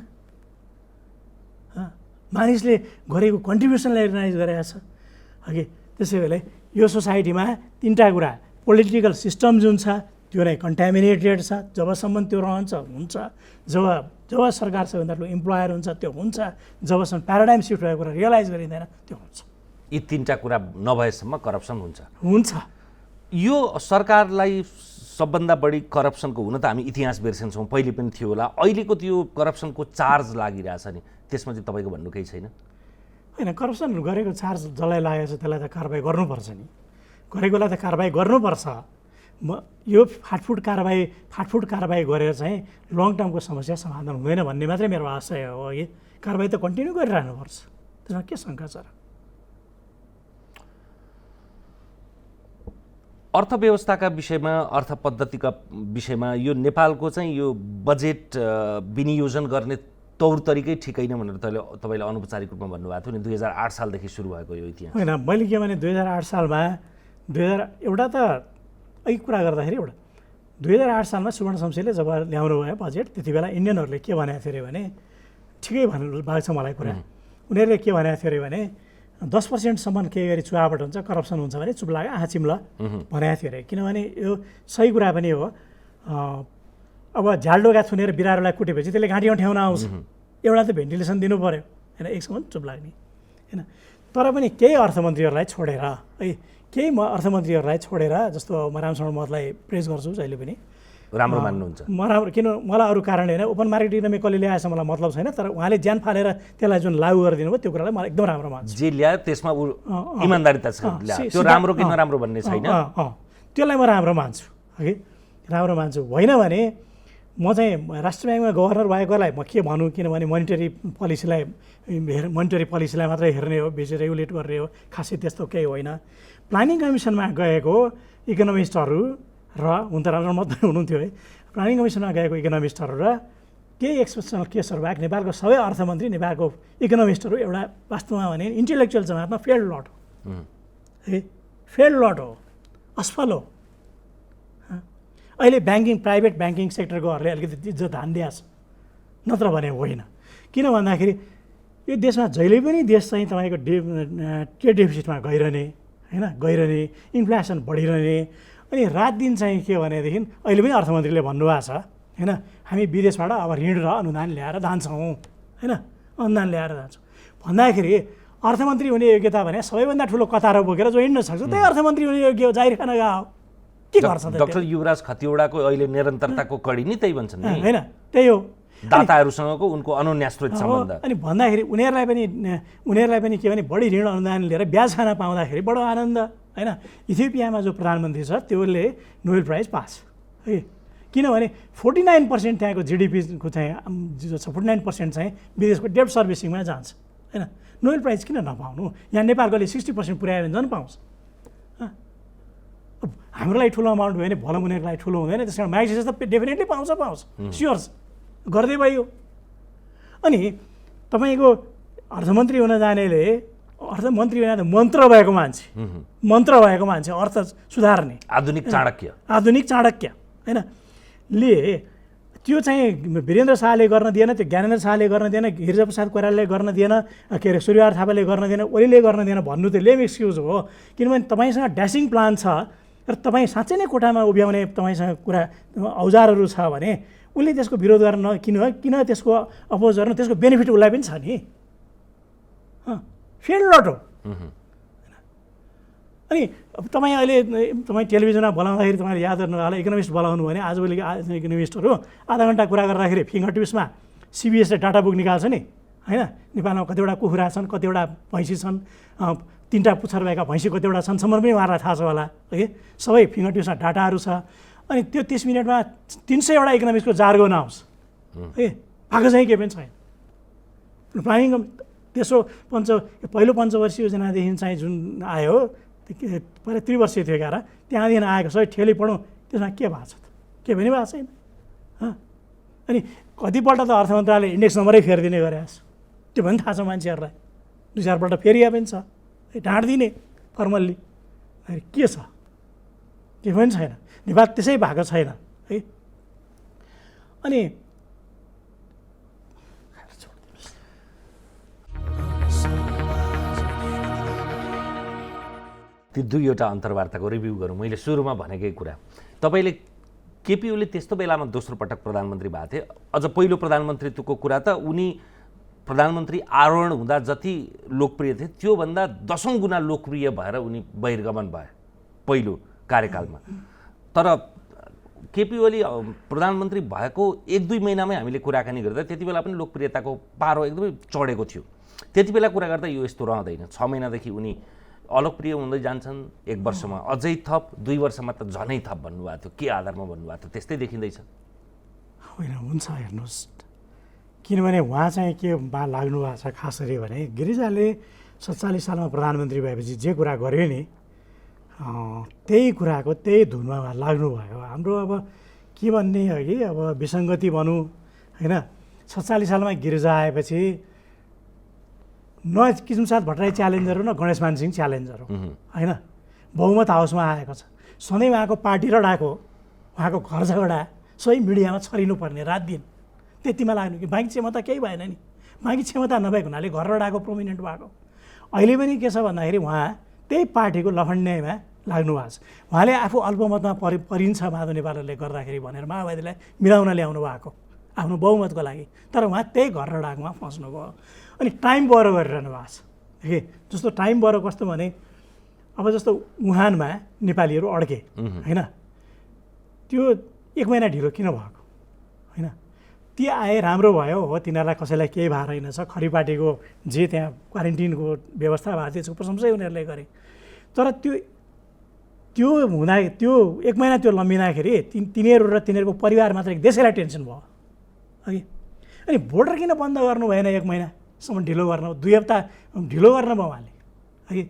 मानिसले गरेको कन्ट्रिब्युसनलाई रिकगनाइज गरेको छ। अघि त्यसै बेला यो सोसाइटीमा 3टा कुरा, पोलिटिकल सिस्टम जुन छ त्यो नै कन्ट्यामिनेटेड छ, जबसम्म त्यो रहन्छ हुन्छ, जब सरकार सबैभन्दा ठुलो इम्प्लोयर हुन्छ त्यो हुन्छ, जबसम्म प्याराडाइम सिफ्ट भएको कुरा रियलाइज गरिँदैन त्यो हुन्छ। यी 3टा कुरा नभएसम्म करप्सन हुन्छ। यो सरकारलाई सबभन्दा बढी करप्सनको हुन त हामी इतिहास बिर्सिन्छौँ, पहिले पनि थियो होला, अहिलेको त्यो करप्सनको चार्ज लागिरहेछ नि, त्यसमा चाहिँ तपाईँको भन्नु केही छैन? होइन करप्सन गरेको चार्ज जसलाई लागेको छ त्यसलाई त कारबाही गर्नुपर्छ नि, गरेकोलाई त कारबाही गर्नुपर्छ। यो फाटफुट कारबाही गरेर चाहिँ लङ टर्मको समस्या समाधान हुँदैन भन्ने मात्रै मेरो आशय हो कि कारबाही त कन्टिन्यू गरिरहनुपर्छ, त्यसमा के शङ्का छ र। अर्थव्यवस्थाका विषयमा, अर्थ पद्धतिका विषयमा यो नेपालको चाहिँ यो बजेट विनियोजन गर्ने तौर तरिकै ठिकै नै भनेर तपाईँले अनौपचारिक रूपमा भन्नुभएको थियो नि। 2008 सालदेखि सुरु भएको यो इतिहास होइन, मैले के भने 2008 सालमा एउटा त यही कुरा गर्दाखेरि 2008 सालमा सुवर्ण शमशेरले जब ल्याउनु भयो बजेट, त्यति बेला इन्डियनहरूले के भनेको थियो अरे भने, ठिकै भन्नु भएको छ मलाई कुरा, उनीहरूले के भनेको थियो अरे भने 10%सम्म केही गरी चुहावट हुन्छ, करप्सन हुन्छ भने चुप लाग्यो आँखा चिम्ल भनेको थियो अरे। किनभने यो सही कुरा पनि हो। अब झ्यालडोगा थुनेर बिरारोलाई कुटेपछि त्यसले घाँटी ठ्याउन आउँछ, एउटा त भेन्टिलेसन दिनु पऱ्यो होइन, एकसम्म चुप लाग्ने होइन। तर पनि केही अर्थमन्त्रीहरूलाई छोडेर जस्तो म रामशरण महतलाई प्रेज गर्छु जहिले पनि, राम्रो मान्नुहुन्छ? म राम्रो, किन मलाई अरू कारणले होइन, ओपन मार्केट इकोनोमी कसले ल्याएछ मलाई मतलब छैन, तर उहाँले ज्यान फालेर त्यसलाई जुन लागू गरिदिनु भयो त्यो कुरालाई मलाई एकदम राम्रो मान्छु। जे ल्यायो त्यसमा इमान्दारिता छ, त्यो राम्रो कि नराम्रो भन्ने छैन, त्यसलाई म राम्रो मान्छु है, राम्रो मान्छु। होइन भने म चाहिँ राष्ट्र ब्याङ्कमा गभर्नर भएकोलाई म के भनौँ, किनभने मोनिटरी पोलिसीलाई मात्रै हेर्ने हो, बेसी रेगुलेट गर्ने हो, खासै त्यस्तो केही होइन। प्लानिङ कमिसनमा गएको इकोनोमिस्टहरू र हुन त राम्रो मात्रै हुनुहुन्थ्यो है, प्लानिङ कमिसनमा गएको इकोनोमिस्टहरू र केही एक्सेप्सनल केसहरू बाहेक नेपालको सबै अर्थमन्त्री, नेपालको इकोनोमिस्टहरू एउटा वास्तवमा भने इन्टेलेक्चुअल जमातमा फेल्ड लट हो है, फेल्ड लट हो, असफल हो। अहिले प्राइभेट ब्याङ्किङ सेक्टरकोहरूले अलिकति इज्जत ध्यान दिएछ, नत्र भने होइन। किन भन्दाखेरि यो देशमा जहिले पनि देश चाहिँ तपाईँको ट्रेड डेफिसिटमा गइरहने, इन्फ्लेसन बढिरहने, अनि रात दिन चाहिँ के भनेदेखि अहिले पनि अर्थमन्त्रीले भन्नुभएको छ होइन, हामी विदेशबाट अब ऋण र अनुदान ल्याएर जान्छौँ होइन, अनुदान ल्याएर जान्छौँ भन्दाखेरि अर्थमन्त्री हुने योग्यता भने सबैभन्दा ठुलो कतारो बोकेर जो हिँड्न सक्छ त्यही अर्थमन्त्री हुने योग्य हो, जाहिर खान गएको के गर्छ त। डाक्टर युवराज खतिवडाको अहिले निरन्तरताको कडी नि त्यही भन्छन् नि होइन, त्यही हो दाताहरूसँगको उनको अनन्याश्रित सम्बन्ध। अनि भन्दाखेरि उनीहरूलाई पनि के भने बढी ऋण अनुदान लिएर ब्याज खान पाउँदाखेरि बडो आनन्द होइन। इथियोपियामा जो प्रधानमन्त्री छ त्यसले नोबेल प्राइज पास है, किनभने 49% त्यहाँको जिडिपीको चाहिँ जो छ 49% चाहिँ विदेशको डेब्ट सर्भिसिङमा जान्छ होइन। नोबेल प्राइज किन नपाउनु? यहाँ नेपालकोले 60% पुर्यायो भने झन् पाउँछ। अब हाम्रो लागि ठुलो अमाउन्ट भयो भने भलम उनीहरूलाई ठुलो हुँदैन, त्यस कारण माइक्रोसिस त डेफिनेटली पाउँछ स्योर्स गर्दै भयो। अनि तपाईँको अर्थमन्त्री हुन जानेले अर्थमन्त्री होइन मन्त्र भएको मान्छे अर्थ सुधार्ने आधुनिक चाणक्य होइन ले त्यो चाहिँ वीरेन्द्र शाहले गर्न दिएन, त्यो ज्ञानेन्द्र शाहले गर्न दिएन, गिरिजाप्रसाद कोइरालाले गर्न दिएन, के अरे सूर्यबहादुर थापाले गर्न दिएन, ओलीले गर्न दिएन भन्नु त लेम एक्सक्युज हो। किनभने तपाईँसँग ड्यासिङ प्लान छ र तपाईँ साँच्चै नै कोठामा उभ्याउने तपाईँसँग कुरा औजारहरू छ भने उसले त्यसको विरोध गर्न किन त्यसको अपोज गर्न, त्यसको बेनिफिट उसलाई पनि छ नि। फेल लट हो। अनि तपाईँ अहिले टेलिभिजनमा बोलाउँदाखेरि तपाईँले याद गर्नु होला, इकोनोमिस्ट बोलाउनु भने आजभोलिको इकोनोमिस्टहरू आधा घन्टा कुरा गर्दाखेरि फिङ्गर टिप्समा सिबिएसले डाटा बुक निकाल्छ नि होइन, नेपालमा कतिवटा कुखुरा छन्, कतिवटा भैँसी छन्, 3टा पुच्छर भएका भैँसी कतिवटा छन् सम्म पनि उहाँहरूलाई थाहा छ होला है, सबै फिङ्गर टिप्समा डाटाहरू छ। अनि त्यो 30 मिनटमा 300वटा इकोनोमिक्सको जार्गोन आउँछ है, भएको चाहिँ केही पनि छैन। प्लानिङ पहिलो पञ्चवर्षीय योजनादेखि चाहिँ जुन आयो पहिला त्रिवर्षीय थियो क्या, त्यहाँदेखि आएको सबै ठेली पढौँ, त्यसमा के भएको छ त? के पनि भएको छैन। अनि कतिपल्ट त अर्थ मन्त्रालयले इन्डेक्स नम्बरै फेरिदिने गरेछ, त्यो पनि थाहा छ मान्छेहरूलाई, 2-4 पल्ट फेरिया पनि छ, ढाँड दिने फर्मल्ली। के छ? के पनि छैन। नेपाल त्यसै भएको छैन है। अनि ती दुईवटा अन्तर्वार्ताको रिभ्यू गरौँ। मैले सुरुमा भनेकै कुरा, तपाईँले केपी ओली त्यस्तो बेलामा दोस्रो पटक प्रधानमन्त्री भएको थिए, अझ पहिलो प्रधानमन्त्रीत्वको कुरा त उनी प्रधानमन्त्री आरोहण हुँदा जति लोकप्रिय थिए त्योभन्दा 10औं गुणा लोकप्रिय भएर उनी बहिर्गमन भए पहिलो कार्यकालमा। तर केपी ओली प्रधानमन्त्री भएको 1-2 महिनामै हामीले कुराकानी गर्दा त्यति बेला पनि लोकप्रियताको पारो एकदमै चढेको थियो। त्यति बेला कुरा गर्दा यो यस्तो रहँदैन। 6 महिनादेखि उनी अलोकप्रिय हुँदै जान्छन्, 1 वर्षमा अझै थप, 2 वर्षमा त झनै थप भन्नुभएको थियो। के आधारमा भन्नुभएको थियो? त्यस्तै देखिँदैछ। होइन, हुन्छ, हेर्नुहोस्, किनभने उहाँ चाहिँ के लाग्नु भएको छ खास गरी भने गिरिजाले 47 सालमा प्रधानमन्त्री भएपछि जे कुरा गर्यो नि त्यही कुराको त्यही धुनमा लाग्नुभयो। हाम्रो अब के भन्ने हो कि अब विसङ्गति भनौँ होइन। 47 सालमा गिरिजा आएपछि न किसिमसाथ भट्टराई च्यालेन्जर न गणेश मान सिंह च्यालेन्जर होइन, बहुमत हाउसमा आएको छ। सधैँ उहाँको पार्टी रडाको, उहाँको घर झगडा सबै मिडियामा छरिनु पर्ने रात दिन, त्यतिमा लाग्नु कि बाँकी क्षमता केही भएन नि। बाँकी क्षमता नभएको हुनाले घर रडाको प्रोमिनेन्ट भएको। अहिले पनि के छ भन्दाखेरि उहाँ त्यही पार्टीको लफन्ड्याइमा लाग्नु भएको छ। उहाँले आफू अल्पमतमा परिन्छ माधव नेपालहरूले गर्दाखेरि भनेर माओवादीलाई मिलाउन ल्याउनु भएको आफ्नो बहुमतको लागि, तर उहाँ त्यही घर रडाकोमा फस्नुभयो। अनि टाइम बरो गरिरहनु भएको छ कि जस्तो टाइम बरो कस्तो भने अब जस्तो वुहानमा नेपालीहरू अड्के होइन, त्यो 1 महिना ढिलो किन भएको होइन। ती आए राम्रो भयो हो, तिनीहरूलाई कसैलाई केही भएको रहेनछ। खरी पार्टीको जे त्यहाँ क्वारेन्टिनको व्यवस्था भएको त्यसको प्रशंसै उनीहरूले गरे। तर त्यो हुँदा त्यो 1 महिना त्यो लम्बिँदाखेरि तिनीहरू र तिनीहरूको परिवार मात्र देशैलाई टेन्सन भयो है। अनि बोर्डर किन बन्द गर्नु भएन 1 महिनासम्म ढिलो गर्न, 2 हप्ता ढिलो गर्न भयो उहाँले है,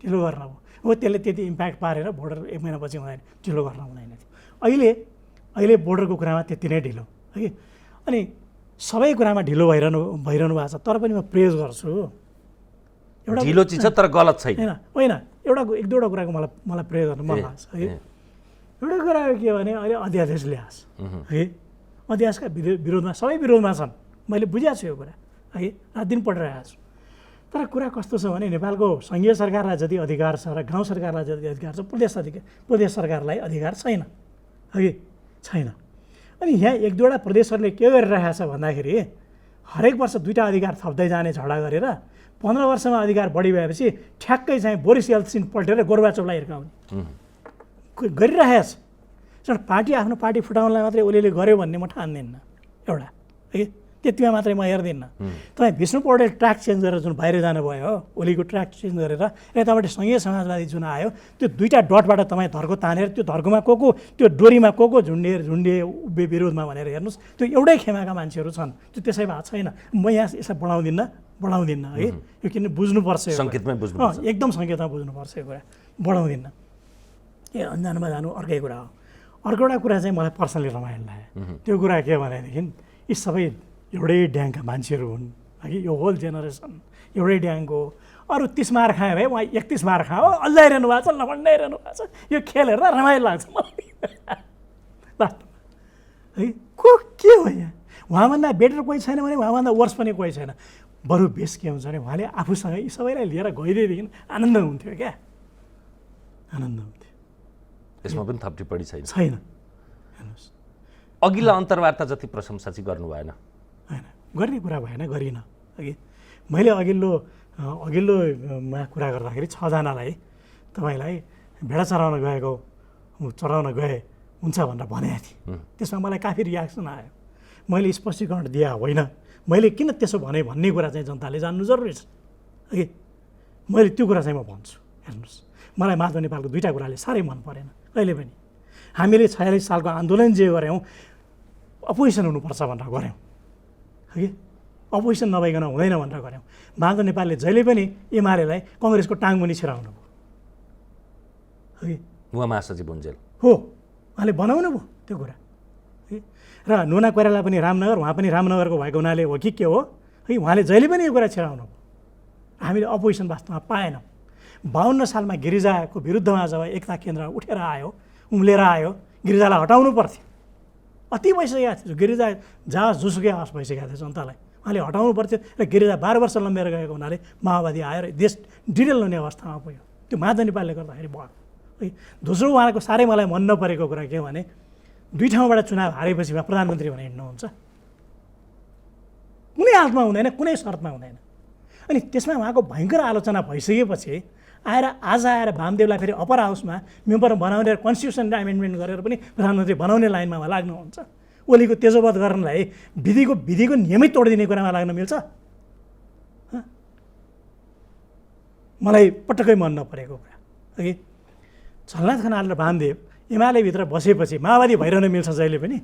ढिलो गर्न भयो हो। त्यसले त्यति इम्प्याक्ट पारेर बोर्डर 1 महिनापछि हुँदैन, ढिलो गर्न हुँदैन थियो। अहिले बोर्डरको कुरामा त्यति नै ढिलो है। अनि सबै कुरामा ढिलो भइरहनु भएको छ। तर पनि म प्रेज गर्छु, एउटा ढिलो चिज छ तर गलत छैन होइन। एउटा 1-2वटा कुराको मलाई प्रेज गर्नु मन लाग्छ है। एउटा कुरा के भने अहिले अध्यादेश ल्याएछ है, अध्यादेशका विरोधमा सबै विरोधमा छन्, मैले बुझेको छु यो कुरा है, रात दिन पढिरहेको छु। तर कुरा कस्तो छ भने नेपालको सङ्घीय सरकारलाई जति अधिकार छ र गाउँ सरकारलाई जति अधिकार छ प्रदेश सरकारलाई अधिकार छैन है, छैन। अनि यहाँ 1-2वटा प्रदेशहरूले के गरिरहेको छ भन्दाखेरि हरेक वर्ष 2टा अधिकार थप्दै जाने झगडा गरेर 15 वर्षमा अधिकार बढी भएपछि ठ्याक्कै चाहिँ बोरिस येल्सिन पल्टेर गोर्बाचोभलाई हिर्काउने गरिरहेछ। पार्टी आफ्नो पार्टी फुटाउनलाई मात्रै ओलीले गर्यो भन्ने म ठान्दिनँ एउटा है, त्यतिमा मात्रै म हेर्दिनँ। तपाईँ विष्णु पौडेल ट्र्याक चेन्ज गरेर जुन बाहिर जानुभयो हो, ओलीको ट्र्याक चेन्ज गरेर यताबाट सङ्घीय समाजवादी जुन आयो, त्यो 2टा डटबाट तपाईँ धर्को तानेर त्यो धर्कोमा को त्यो डोरीमा को झुन्डिए विरोधमा भनेर हेर्नुहोस्, त्यो एउटै खेमाका मान्छेहरू छन्। त्यो त्यसै भएको छैन। म यहाँ यसलाई बढाउँदिनँ है, यो किन बुझ्नुपर्छ, एकदम सङ्केतमा बुझ्नुपर्छ यो कुरा, बढाउँदिनँ। अन्जानमा जानु अर्कै कुरा हो। अर्को एउटा कुरा चाहिँ मलाई पर्सनली रमाइलो लाग्यो। त्यो कुरा के भनेदेखि यी सबै एउटै ड्याङका मान्छेहरू हुन् है, यो होल जेनेरेसन एउटै ड्याङको। अरू 30 मार खायो भाइ, उहाँ 31 मार खायो, अल्झाइरहनु भएको छ, लफन्डाइरहनु भएको छ। यो खेल हेर्दा रमाइलो लाग्छ मलाई लास्टमा है। के हो यहाँ, उहाँभन्दा बेटर कोही छैन भने उहाँभन्दा वर्स पनि कोही छैन। बरु बेस के हुन्छ भने उहाँले आफूसँग यी सबैलाई लिएर गइदिएदेखि आनन्द हुन्थ्यो क्या, आनन्द हुन्थ्यो। यसमा पनि थप टिप्पणी छैन। हेर्नुहोस्, अघिल्ला अन्तर्वार्ता जति प्रशंसा चाहिँ गर्नु भएन होइन, गर्ने कुरा भएन, गरिनँ अघि। मैले अघिल्लोमा कुरा गर्दाखेरि 6 जनालाई तपाईँलाई भेडा चराउन गए हुन्छ भनेर भनेको थिएँ। त्यसमा मलाई काफी रियाक्सन आयो। मैले स्पष्टीकरण दिए होइन, मैले किन त्यसो भने भन्ने कुरा चाहिँ जनताले जान्नु जरुरी छ है। मैले त्यो कुरा चाहिँ म भन्छु। हेर्नुहोस्, मलाई माधव नेपालको 2टा कुराले साह्रै मन परेन कहिले पनि। हामीले 46 सालको आन्दोलन जे गऱ्यौँ, अपोजिसन हुनुपर्छ भनेर गऱ्यौँ है, अपोजिसन नभइकन हुँदैन भनेर गऱ्यौँ। माधव नेपालले जहिले पनि एमालेलाई कङ्ग्रेसको टाङमुनि छिराउनु भयो है। उहाँ महासचिव हुन्जेल हो, उहाँले बनाउनु भयो त्यो कुरा है। र नुना कोइराला पनि रामनगर, उहाँ पनि रामनगरको भएको हुनाले हो कि के हो है, उहाँले जहिले पनि यो कुरा छिराउनु भयो। हामीले अपोजिसन वास्तवमा पाएनौँ। 52 सालमा गिरिजाको विरुद्धमा जब एकता केन्द्र उठेर आयो, उम्लेर आयो, गिरिजालाई हटाउनु पर्थ्यो। अति भइसकेको थियो, गिरिजा जहाँ जोसुकै आवास भइसकेको थियो जनतालाई, उहाँले हटाउनु पर्थ्यो। र गिरिजा 12 वर्ष लम्बेर गएको हुनाले माओवादी आएर देश डिटेल हुने अवस्थामा पुग्यो। त्यो माधव नेपालले गर्दाखेरि भयो है। दोस्रो उहाँको साह्रै मलाई मन नपरेको कुरा के भने 2 ठाउँबाट चुनाव हारेपछि प्रधानमन्त्री भने हिँड्नुहुन्छ, कुनै हालतमा हुँदैन, कुनै शर्तमा हुँदैन। अनि त्यसमा उहाँको भयङ्कर आलोचना भइसकेपछि आज आएर वामदेवलाई फेरि अप्पर हाउसमा मेम्बर बनाउने र कन्स्टिट्युसन एमेन्डमेन्ट गरेर पनि प्रधानमन्त्री बनाउने लाइनमा लाग्नुहुन्छ। ओलीको तेजोवध गर्नलाई विधिको नियमित तोडिदिने कुरामा लाग्न मिल्छ? मलाई पटक्कै मन नपरेको कुरा है। झलनाथ खनाल र वामदेव एमालेभित्र बसेपछि माओवादी भइरहन मिल्छ जहिले पनि?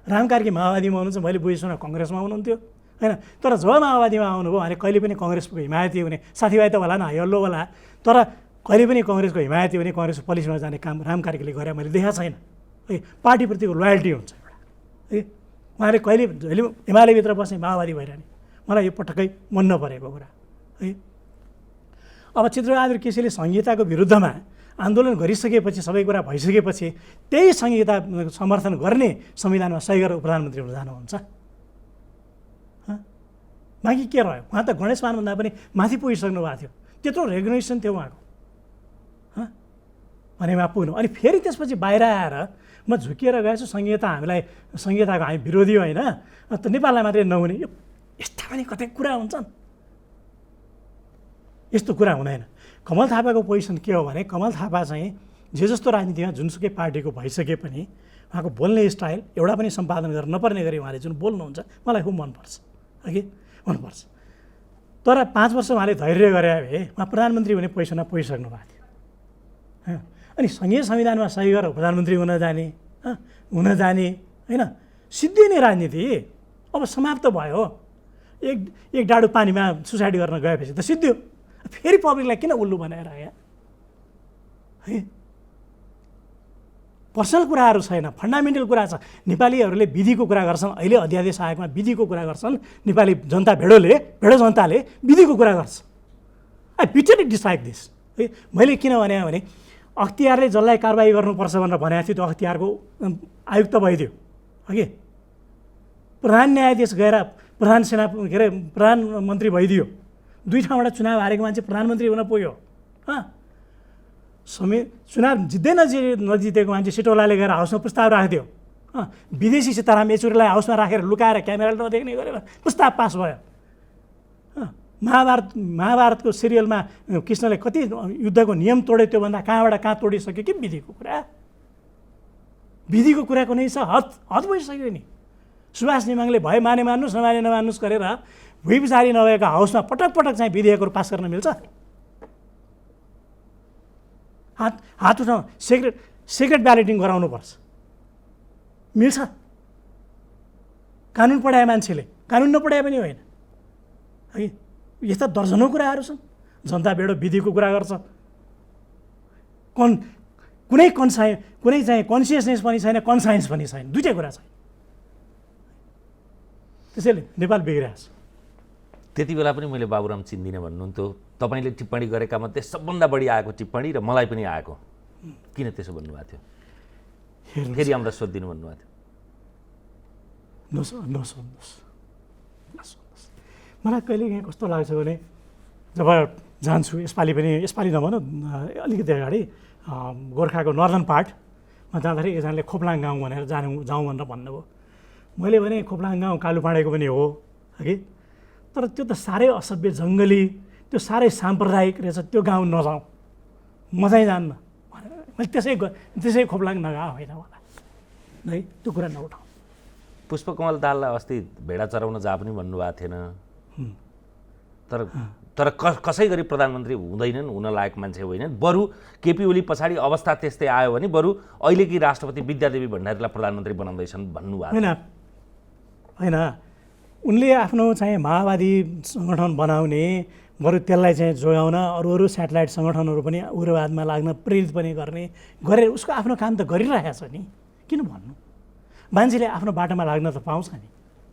राम कार्की माओवादीमा हुनुहुन्छ, मैले बुझेसम्म कङ्ग्रेसमा हुनुहुन्थ्यो होइन। तर जब माओवादीमा आउनुभयो उहाँले कहिले पनि कङ्ग्रेसको हिमायती हुने, साथीभाइ त होला न, हल्लो होला, तर कहिले पनि कङ्ग्रेसको हिमायती हुने, कङ्ग्रेसको पोलिसीमा जाने काम राम कार्कीले गरे मैले देखाएको छैन है। पार्टीप्रतिको लोयल्टी हुन्छ एउटा है। उहाँले कहिले जहिले एमालेभित्र बस्ने माओवादी भइरहने, मलाई यो पटक्कै मन नपरेको कुरा है। अब चित्रबहादुर केसीले संहिताको विरुद्धमा आन्दोलन गरिसकेपछि, सबै कुरा भइसकेपछि त्यही संहिता समर्थन गर्ने संविधानमा सही गरेर प्रधानमन्त्री हुन जानुहुन्छ? बाँकी के रह्यो? उहाँ त गणेश मानभन्दा पनि माथि पुगिसक्नु भएको थियो, त्यत्रो रेगुलेसन थियो उहाँको भनेमा पुग्नु। अनि फेरि त्यसपछि बाहिर आएर म झुकिएर गएछु, संहिताको हामी विरोधी होइन, त नेपाललाई मात्रै नहुने, यो यस्ता पनि कतै कुरा हुन्छन्? यस्तो कुरा हुँदैन। कमल थापाको पोजिसन के हो भने, कमल थापा चाहिँ जे जस्तो राजनीतिमा जुनसुकै पार्टीको भइसके पनि उहाँको बोल्ने स्टाइल एउटा पनि सम्पादन गर्न नपर्ने गरी उहाँले जुन बोल्नुहुन्छ मलाई खुब मनपर्छ है, मनपर्छ। तर 5 वर्ष उहाँले धैर्य गरे भए उहाँ प्रधानमन्त्री हुने पोजिसनमा पुगिसक्नु भएको थियो। अनि सङ्घीय संविधानमा सही गरेर प्रधानमन्त्री हुन जाने होइन, सिद्धिने राजनीति अब समाप्त भयो। एक डाडु पानीमा सुसाइड गर्न गएपछि त सिद्धियो, फेरि पब्लिकलाई किन उल्लु बनाएर आयो है? पर्सनल कुराहरू छैन, फन्डामेन्टल कुरा छ। नेपालीहरूले विधिको कुरा गर्छन्, अहिले अध्यादेश आयोगमा विधिको कुरा गर्छन्, नेपाली जनता भेडो जनताले विधिको कुरा गर्छ। आई बिटरली डिसलाइक दिस है। मैले किन भने अख्तियारले जसलाई कारबाही गर्नुपर्छ भनेर भनेको थियो त्यो अख्तियारको आयुक्त भइदियो अघि, प्रधान न्यायाधीश गएर प्रधानमन्त्री भइदियो, 2 ठाउँबाट चुनाव हारेको मान्छे प्रधानमन्त्री हुन पुग्यो। चुनाव जित्दै नजितेको मान्छे सिटौलाले गएर हाउसमा प्रस्ताव राखिदियो, विदेशी सीताराम येचुरीलाई हाउसमा राखेर लुकाएर क्यामेराले नदेख्ने गरेर प्रस्ताव पास भयो। महाभारतको सिरियलमा कृष्णले कति युद्धको नियम तोड्यो, त्योभन्दा कहाँ तोडिसक्यो कि विधिको कुरा कुनै छ? हद भइसक्यो नि। सुभाष निमाङले भए माने मान्नुहोस्, नमाने नमान्नुहोस् गरेर भुइँ पछाडि नभएका हाउसमा पटक चाहिँ विधेयकहरू पास गर्न मिल्छ? हात उठाउँ, सिक्रेट ब्यालेटिङ गराउनुपर्छ, मिल्छ? कानुन पढाए मान्छेले, कानुन नपढाए पनि होइन है। यस्ता दर्जनौँ कुराहरू छन्। जनता भेडो विधिको कुरा गर्छ, कुनै चाहिँ कन्सियसनेस पनि छैन, कन्साइन्स पनि छैन, दुइटै कुरा छैन। त्यसैले नेपाल बिग्रिएको छ। त्यति बेला पनि मैले बाबुराम चिन्दिनँ भन्नुहुन्थ्यो, तपाईँले टिप्पणी गरेका मध्ये सबभन्दा बढी आएको टिप्पणी र मलाई पनि आएको, किन त्यसो भन्नुभएको थियो? फेरि हामीलाई सोधिदिनु भन्नुभएको थियो। नसोध्नुहोस्। मलाई कहिलेकाहीँ कस्तो लाग्छ भने जब जान्छु, यसपालि नभनौँ, अलिकति अगाडि गोर्खाको नर्दर्न पार्टमा जाँदाखेरि एकजनाले खोप्लाङ गाउँ भनेर जाउँ भनेर भन्नुभयो। मैले भने खोप्लाङ गाउँ कालुपाँडेको पनि हो कि, तर त्यो त साह्रै असभ्य जङ्गली, त्यो साह्रै साम्प्रदायिक रहेछ, त्यो गाउँ नजाउँ, म चाहिँ जान्न भनेर मैले त्यसै खोप्लाङ नगा होइन होला है, त्यो कुरा नउठाउँ। पुष्पकमल दाहाललाई अस्ति भेडा चराउन जा पनि भन्नुभएको थिएन, तर कसै गरी प्रधानमन्त्री हुँदैनन्, हुन लायक मान्छे होइनन्। बरु केपी ओली पछाडि अवस्था त्यस्तै आयो भने बरु अहिलेकी राष्ट्रपति विद्यादेवी भण्डारीलाई प्रधानमन्त्री बनाउँदैछन् भन्नुभएको होइन। उनले आफ्नो चाहिँ माओवादी सङ्गठन बनाउने, बरु त्यसलाई चाहिँ जोगाउन अरू सेटेलाइट सङ्गठनहरू पनि उग्रवादमा लाग्न प्रेरित पनि गरेर उसको आफ्नो काम त गरिरहेको छ नि, किन भन्नु? मान्छेले आफ्नो बाटोमा लाग्न त पाउँछ नि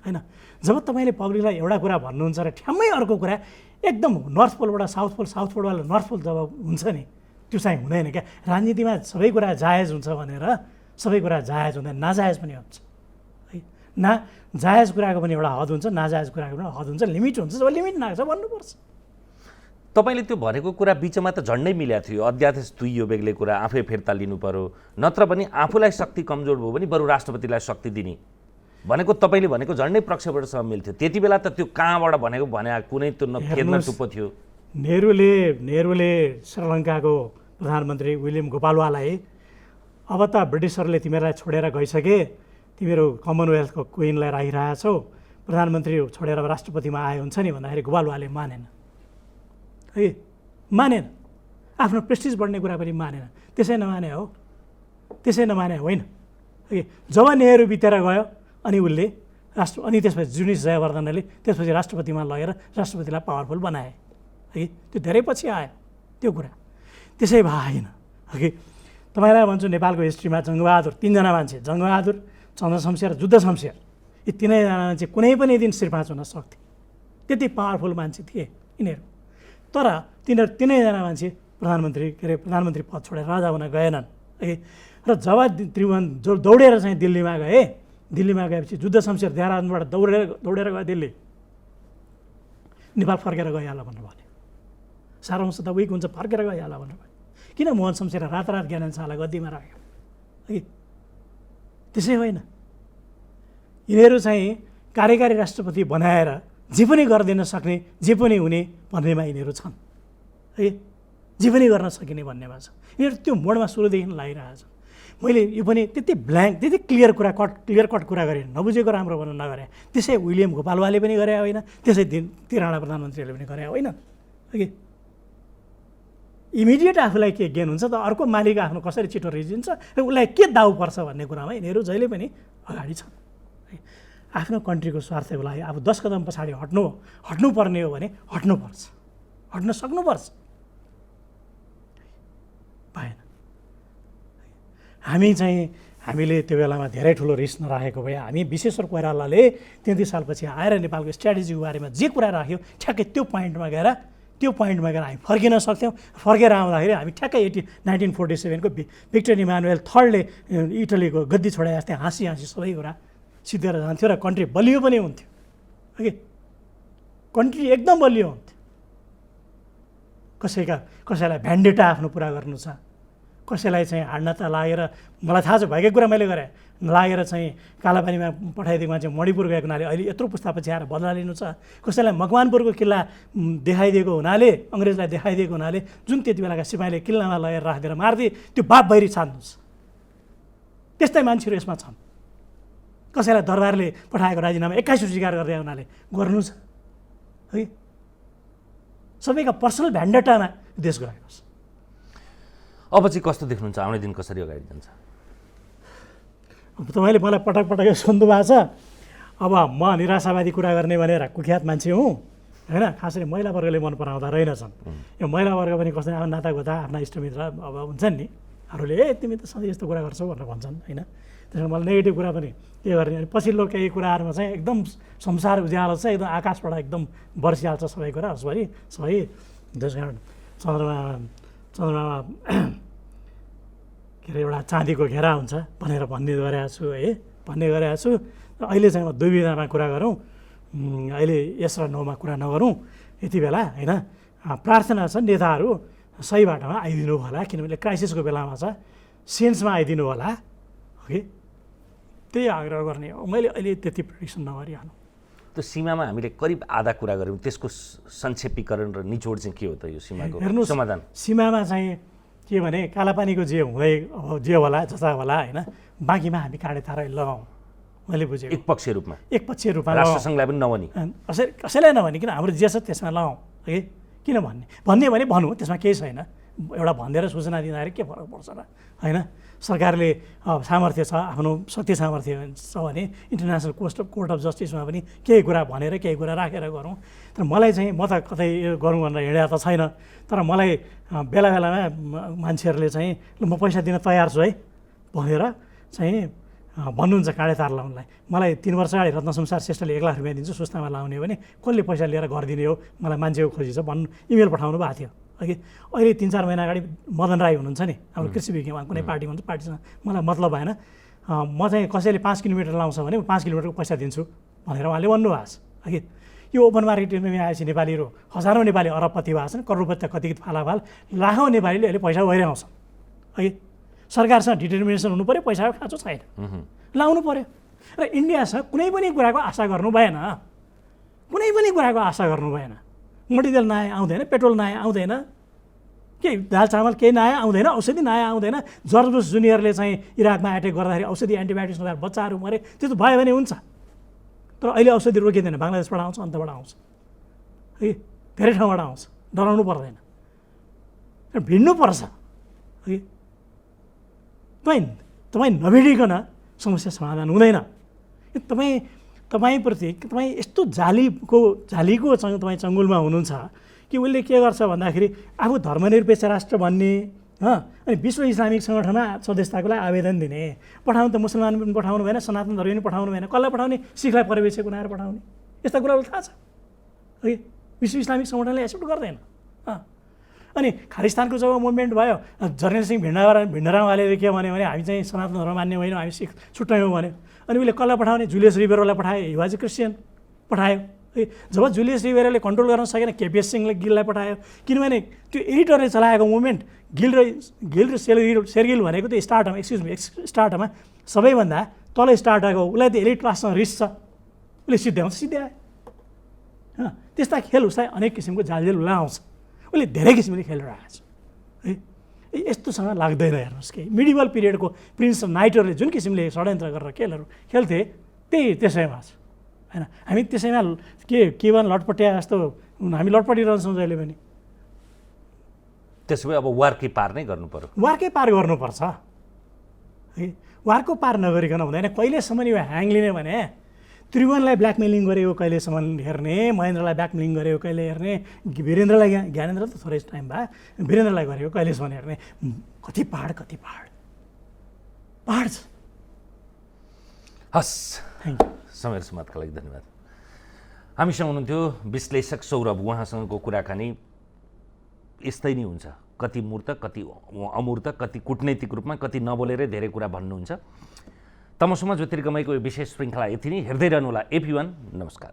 होइन। जब तपाईँले पब्लिकलाई एउटा कुरा भन्नुहुन्छ र ठ्याम्मै अर्को कुरा एकदम नर्थ पोलबाट साउथ पोल, साउथ पोलबाट नर्थ पोल जब हुन्छ नि, त्यो चाहिँ हुँदैन क्या। राजनीतिमा सबै कुरा जायज हुन्छ भनेर सबै कुरा जायज हुँदैन, नाजायज पनि हुन्छ है। जायज कुराको पनि एउटा हद हुन्छ, नाजायज कुराको पनि हद हुन्छ, लिमिट हुन्छ। जब लिमिट नाग्छ भन्नुपर्छ। तपाईँले त्यो भनेको कुरा बिचमा त झन्डै मिलेको थियो, अध्यादेश तुइयो बेग्लै कुरा, आफै फिर्ता लिनु पर्यो, नत्र पनि आफूलाई शक्ति कमजोर भयो भने बरु राष्ट्रपतिलाई शक्ति दिने भनेको तपाईँले भनेको झन्डै प्रक्षेपणसँग मिल्थ्यो। त्यति बेला त त्यो कहाँबाट भने कुनै त्यो खेदमा टुप्पो थियो। नेहरूले श्रीलङ्काको प्रधानमन्त्री विलियम गोपालवालाई अब त ब्रिटिसहरूले तिमीहरूलाई छोडेर गइसके, तिमीहरू कमनवेल्थको क्विनलाई राखिरहेछौ, प्रधानमन्त्री छोडेर राष्ट्रपतिमा आए हुन्छ नि भन्दाखेरि गोपालवाले मानेन है मानेन, आफ्नो प्रेस्टिज बढ्ने कुरा पनि मानेन। त्यसै नमाने हो, त्यसै नमाने होइन है। जब नेहरू बितेर गयो अनि उसले अनि त्यसपछि जुनिस जयवर्धनले त्यसपछि राष्ट्रपतिमा लगेर राष्ट्रपतिलाई पावरफुल बनाए है। त्यो धेरै पछि आयो त्यो कुरा, त्यसै भएन है। तपाईँलाई भन्छु नेपालको हिस्ट्रीमा जङ्गबहादुर, 3 जना मान्छे, जङ्गबहादुर, चन्द्रशमशेर, जुद्ध शमशेर, यी 3 जना मान्छे कुनै पनि दिन श्रीपाँच हुन सक्थे, त्यति पावरफुल मान्छे थिए यिनीहरू। तर तिनीहरू 3 जना मान्छे प्रधानमन्त्री पद छोडेर राजा हुन गएनन् है। र जब त्रिभुवन जो दौडेर चाहिँ दिल्लीमा गएपछि जुद्ध शमशेर देहरादुनबाट दौडेर गयो दिल्ली, नेपाल फर्केर गइहाल भनेर भन्यो। सारा अंश त विक हुन्छ, फर्केर गइहाल भनेर भन्यो। किन मोहन शमशेर रातारात ज्ञानेन्द्र शाहलाई गद्दीमा राख्यो है? त्यसै होइन, यिनीहरू चाहिँ कार्यकारी राष्ट्रपति बनाएर जे पनि गरिदिन सक्ने, जे पनि हुने भन्नेमा यिनीहरू छन् है। जे पनि गर्न सकिने भन्नेमा छ यिनीहरू। त्यो मोडमा सुरुदेखि लागिरहेछन्। मैले यो पनि त्यति ब्ल्याङ्क, त्यति क्लियर कट कुरा गरेँ, नबुझेको राम्रो भन्नु नगरे। त्यसै विलियम गोपालवाले पनि गरे होइन, त्यसै तिराना प्रधानमन्त्रीहरूले पनि गरे होइन है। इमिडिएट आफूलाई के गेन हुन्छ त अर्को मालिक आफ्नो कसरी छिटो रिजिन्छ र उसलाई के दाउ पर्छ भन्ने कुरामा यिनीहरू जहिले पनि अगाडि छन् है। आफ्नो कन्ट्रीको स्वार्थको लागि अब 10 कदम पछाडि हट्नुपर्ने हो भने हट्नुपर्छ, हट्न सक्नुपर्छ, भएन। हामीले त्यो बेलामा धेरै ठुलो रिस्क नराखेको भए हामी विश्वेश्वर कोइरालाले 33 सालपछि आएर नेपालको स्ट्राटेजीको बारेमा जे कुरा राख्यो ठ्याक्कै त्यो पोइन्टमा गएर हामी फर्किन सक्थ्यौँ। फर्केर आउँदाखेरि हामी ठ्याक्कै 1947को भिक्टर इमानुएल थर्डले इटलीको गद्दी छोडाए जस्तै हाँसी सबै कुरा सिद्धेर जान्थ्यो र कन्ट्री बलियो पनि हुन्थ्यो है। कन्ट्री एकदम बलियो हुन्थ्यो। कसैलाई भ्यान्डेटा आफ्नो पुरा गर्नु छ, कसैलाई चाहिँ हाड्न त लागेर, मलाई थाहा छ भएकै कुरा मैले गरेँ, लागेर चाहिँ कालापानीमा पठाइदिएको मान्छे मणिपुर गएको हुनाले अहिले यत्रो पुस्तापछि आएर बदला लिनु छ, कसैलाई मकवानपुरको किल्ला देखाइदिएको हुनाले, अङ्ग्रेजलाई देखाइदिएको हुनाले जुन त्यति बेलाका सिपाहीले किल्लामा लगेर राखिदिएर मारिदिए त्यो बाप बहिरी छान्नु छ। त्यस्तै मान्छेहरू यसमा छन्। कसैलाई दरबारले पठाएको राजीनामा 21 स्वीकार गर्दै हुनाले गर्नु छ है। सबैका पर्सनल भ्यान्डेटामा देश गएको छ। अब चाहिँ कस्तो देख्नुहुन्छ? आउने दिन कसरी अगाडि जान्छ? तपाईँले मलाई पटक सोध्नु भएको छ। अब म निराशावादी कुरा गर्ने भनेर कुख्यात मान्छे हुँ होइन। खास गरी महिला वर्गले मन पराउँदा रहेनछन्। यो महिला वर्ग पनि कस्तो अब नातागोता आफ्ना इष्टमित्र अब हुन्छन् नि, अरूले तिमी त सधैँ यस्तो कुरा गर्छौ भनेर भन्छन् होइन। त्यसमा मलाई नेगेटिभ कुरा पनि के गर्ने। अनि पछिल्लो केही कुराहरूमा चाहिँ एकदम संसार उज्यालो छ, एकदम आकाशबाट एकदम बर्सिहाल्छ सबै कुरा सबै। त्यस कारण चन्द्रमा के अरे एउटा चाँदीको घेरा हुन्छ भनेर भन्ने गरेको छु है, अहिले चाहिँ म दुविधामा कुरा गरौँ, अहिले यस र नोमा कुरा नगरौँ यति बेला होइन। प्रार्थना छ नेताहरू सही बाटोमा आइदिनु होला, किनभने क्राइसिसको बेलामा छ, सेन्समा आइदिनु होला है। त्यही आग्रह गर्ने हो मैले। अहिले त्यति प्रेडिक्सन नगरिहाल्नु। त्यो सीमामा हामीले करिब आधा कुरा गऱ्यौँ, त्यसको संक्षेपीकरण र निचोड चाहिँ के हो त यो सीमाको समाधान? सीमामा चाहिँ के भने कालापानीको जे हुँदै अब जे होला जता होला होइन, बाँकीमा हामी काँडे तारै लगाउँ, मैले बुझेँ। एकपक्षीय रूपमा राष्ट्रसङ्घलाई पनि नभनी, कसैलाई नभनी, किन हाम्रो जे छ त्यसमा लगाउँ है। किन भन्ने भने भनौँ, त्यसमा केही छैन। एउटा भनिदिएर सूचना दिँदाखेरि के फरक पर्छ र होइन। सरकारले सामर्थ्य छ, आफ्नो शक्ति सामर्थ्य छ भने इन्टरनेसनल कोर्ट अफ जस्टिसमा पनि केही कुरा भनेर केही कुरा राखेर गरौँ। तर मलाई चाहिँ म त कतै यो गरौँ भनेर हिँडेको त छैन। तर मलाई बेला बेलामा मान्छेहरूले चाहिँ म पैसा दिन तयार छु है भनेर चाहिँ भन्नुहुन्छ काँडे तार लाउनलाई। मलाई 3 वर्ष अगाडि रत्नसंसार श्रेष्ठले 1 लाख रुपियाँ दिन्छु सुस्तामा लाउने हो भने कसले पैसा लिएर गरिदिने हो, मलाई मान्छेको खोजी छ भन्नु इमेल पठाउनु भएको थियो अघि। अहिले 3-4 महिना अगाडि मदन राई हुनुहुन्छ नि, हाम्रो कृषि विज्ञमा कुनै पार्टी हुन्छ, पार्टीसँग मलाई मतलब भएन। म चाहिँ कसैले 5 किलोमिटर लाउँछ भने 5 किलोमिटरको पैसा दिन्छु भनेर उहाँले भन्नुभएको छ अघि। यो ओपन मार्केटमा आएपछि नेपालीहरू हजारौँ नेपाली अरबपति भएको छन्, करोडपति कति फालाफाल, लाखौँ नेपालीले अहिले पैसा भइरहन्छन् अघि। सरकारसँग डिटर्मिनेसन हुनु पऱ्यो, पैसाको खाँचो छैन, लाउनु पऱ्यो। र इन्डियासँग कुनै पनि कुराको आशा गर्नु भएन, मटितेल नआए आउँदैन, पेट्रोल नआए आउँदैन, केही दाल चामल केही नआए आउँदैन, औषधि नआए आउँदैन। जर्ज बुश जुनियरले चाहिँ इराकमा एट्याक गर्दाखेरि औषधि एन्टिबायोटिक्स नभएर बच्चाहरू मरे, त्यो त भयो भने हुन्छ। तर अहिले औषधि रोकिँदैन, बङ्गलादेशबाट आउँछ, अन्तबाट आउँछ है, धेरै ठाउँबाट आउँछ डराउनु पर्दैन, भिड्नुपर्छ है। तपाईँ नभिडिकन समस्या समाधान हुँदैन। तपाईँप्रति तपाईँ यस्तो जालीको तपाईँ चङ्गुलमा हुनुहुन्छ कि उसले के गर्छ भन्दाखेरि आफू धर्मनिरपेक्ष राष्ट्र भन्ने, अनि विश्व इस्लामिक सङ्गठनमा सदस्यताको लागि आवेदन दिने, पठाउनु त मुसलमान पनि पठाउनु भएन, सनातन धर्म पनि पठाउनु भएन, कसलाई पठाउने? सिखलाई पर्यवेक्षक बनाएर पठाउने। यस्ता कुराहरू थाहा छ है। विश्व इस्लामिक सङ्गठनले एक्सेप्ट गर्दैन। अनि खालिस्तानको जब मुभमेन्ट भयो, जर्नेल सिंह भिण्डरावाले के भन्यो भने हामी चाहिँ सनातन धर्म मान्ने होइनौँ, हामी सिख छुट्यायौँ भन्यो। अनि उसले कसलाई पठाउने? जुलियस रिबेरोलाई पठायो, हि वाज ए क्रिस्चियन, पठायो है। जब जुलियस रिबेरोले कन्ट्रोल गर्न सकेन, केपिएस सिंहले गिललाई पठायो, किनभने त्यो एडिटरले चलाएको मुभमेन्ट गिल र सेरगिल भनेको त्यो स्टार्टमा सबैभन्दा तल स्टार्टको उसलाई त एलिट क्लाससँग रिस छ, उसले सिद्ध्यायो। त्यस्ता खेल उसलाई अनेक किसिमको जालजेल उसलाई आउँछ, उसले धेरै किसिमले खेलिरहेको छ है। यस्तोसँग लाग्दैन। हेर्नुहोस् कि मिडिभल पिरियडको प्रिन्स नाइटरले जुन किसिमले षड्यन्त्र गरेर खेलहरू खेल्थे त्यही त्यसैमा छ होइन। हामी त्यसैमा के भन् लटपटिया जस्तो हामी लटपटिरहन्छौँ जहिले पनि। त्यसो भए अब वारकै पार नै गर्नु पर्यो। वारकै पार गर्नुपर्छ है। वारको पार नगरिकन हुँदैन। कहिलेसम्म यो ह्याङ लिने भने त्रिभुवनलाई ब्ल्याकमेलिङ गरेको कहिलेसम्म हेर्ने, महेन्द्रलाई ब्ल्याकमेलिङ गरेको कहिले हेर्ने, वीरेन्द्रलाई ज्ञानेन्द्र त थोरै टाइम भयो, वीरेन्द्रलाई गरेको कहिलेसम्म हेर्ने। कति पहाड छ। हस्, थ्याङ्क यू। समय समाजका लागि धन्यवाद। हामीसँग हुनुहुन्थ्यो विश्लेषक सौरभ। उहाँसँगको कुराकानी यस्तै नै हुन्छ, कति मूर्त कति अमूर्त, कति कूटनैतिक रूपमा, कति नबोलेरै धेरै कुरा भन्नुहुन्छ। तमसुमा ज्योतिर्गमयको यो विशेष श्रृङ्खला यति नै। हेर्दै रहनुहोला AP1। नमस्कार।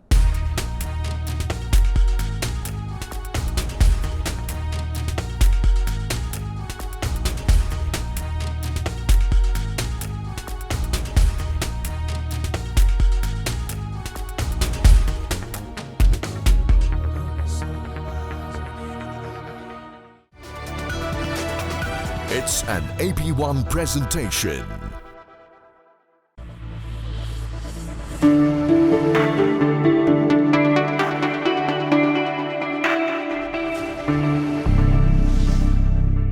It's an AP1 presentation.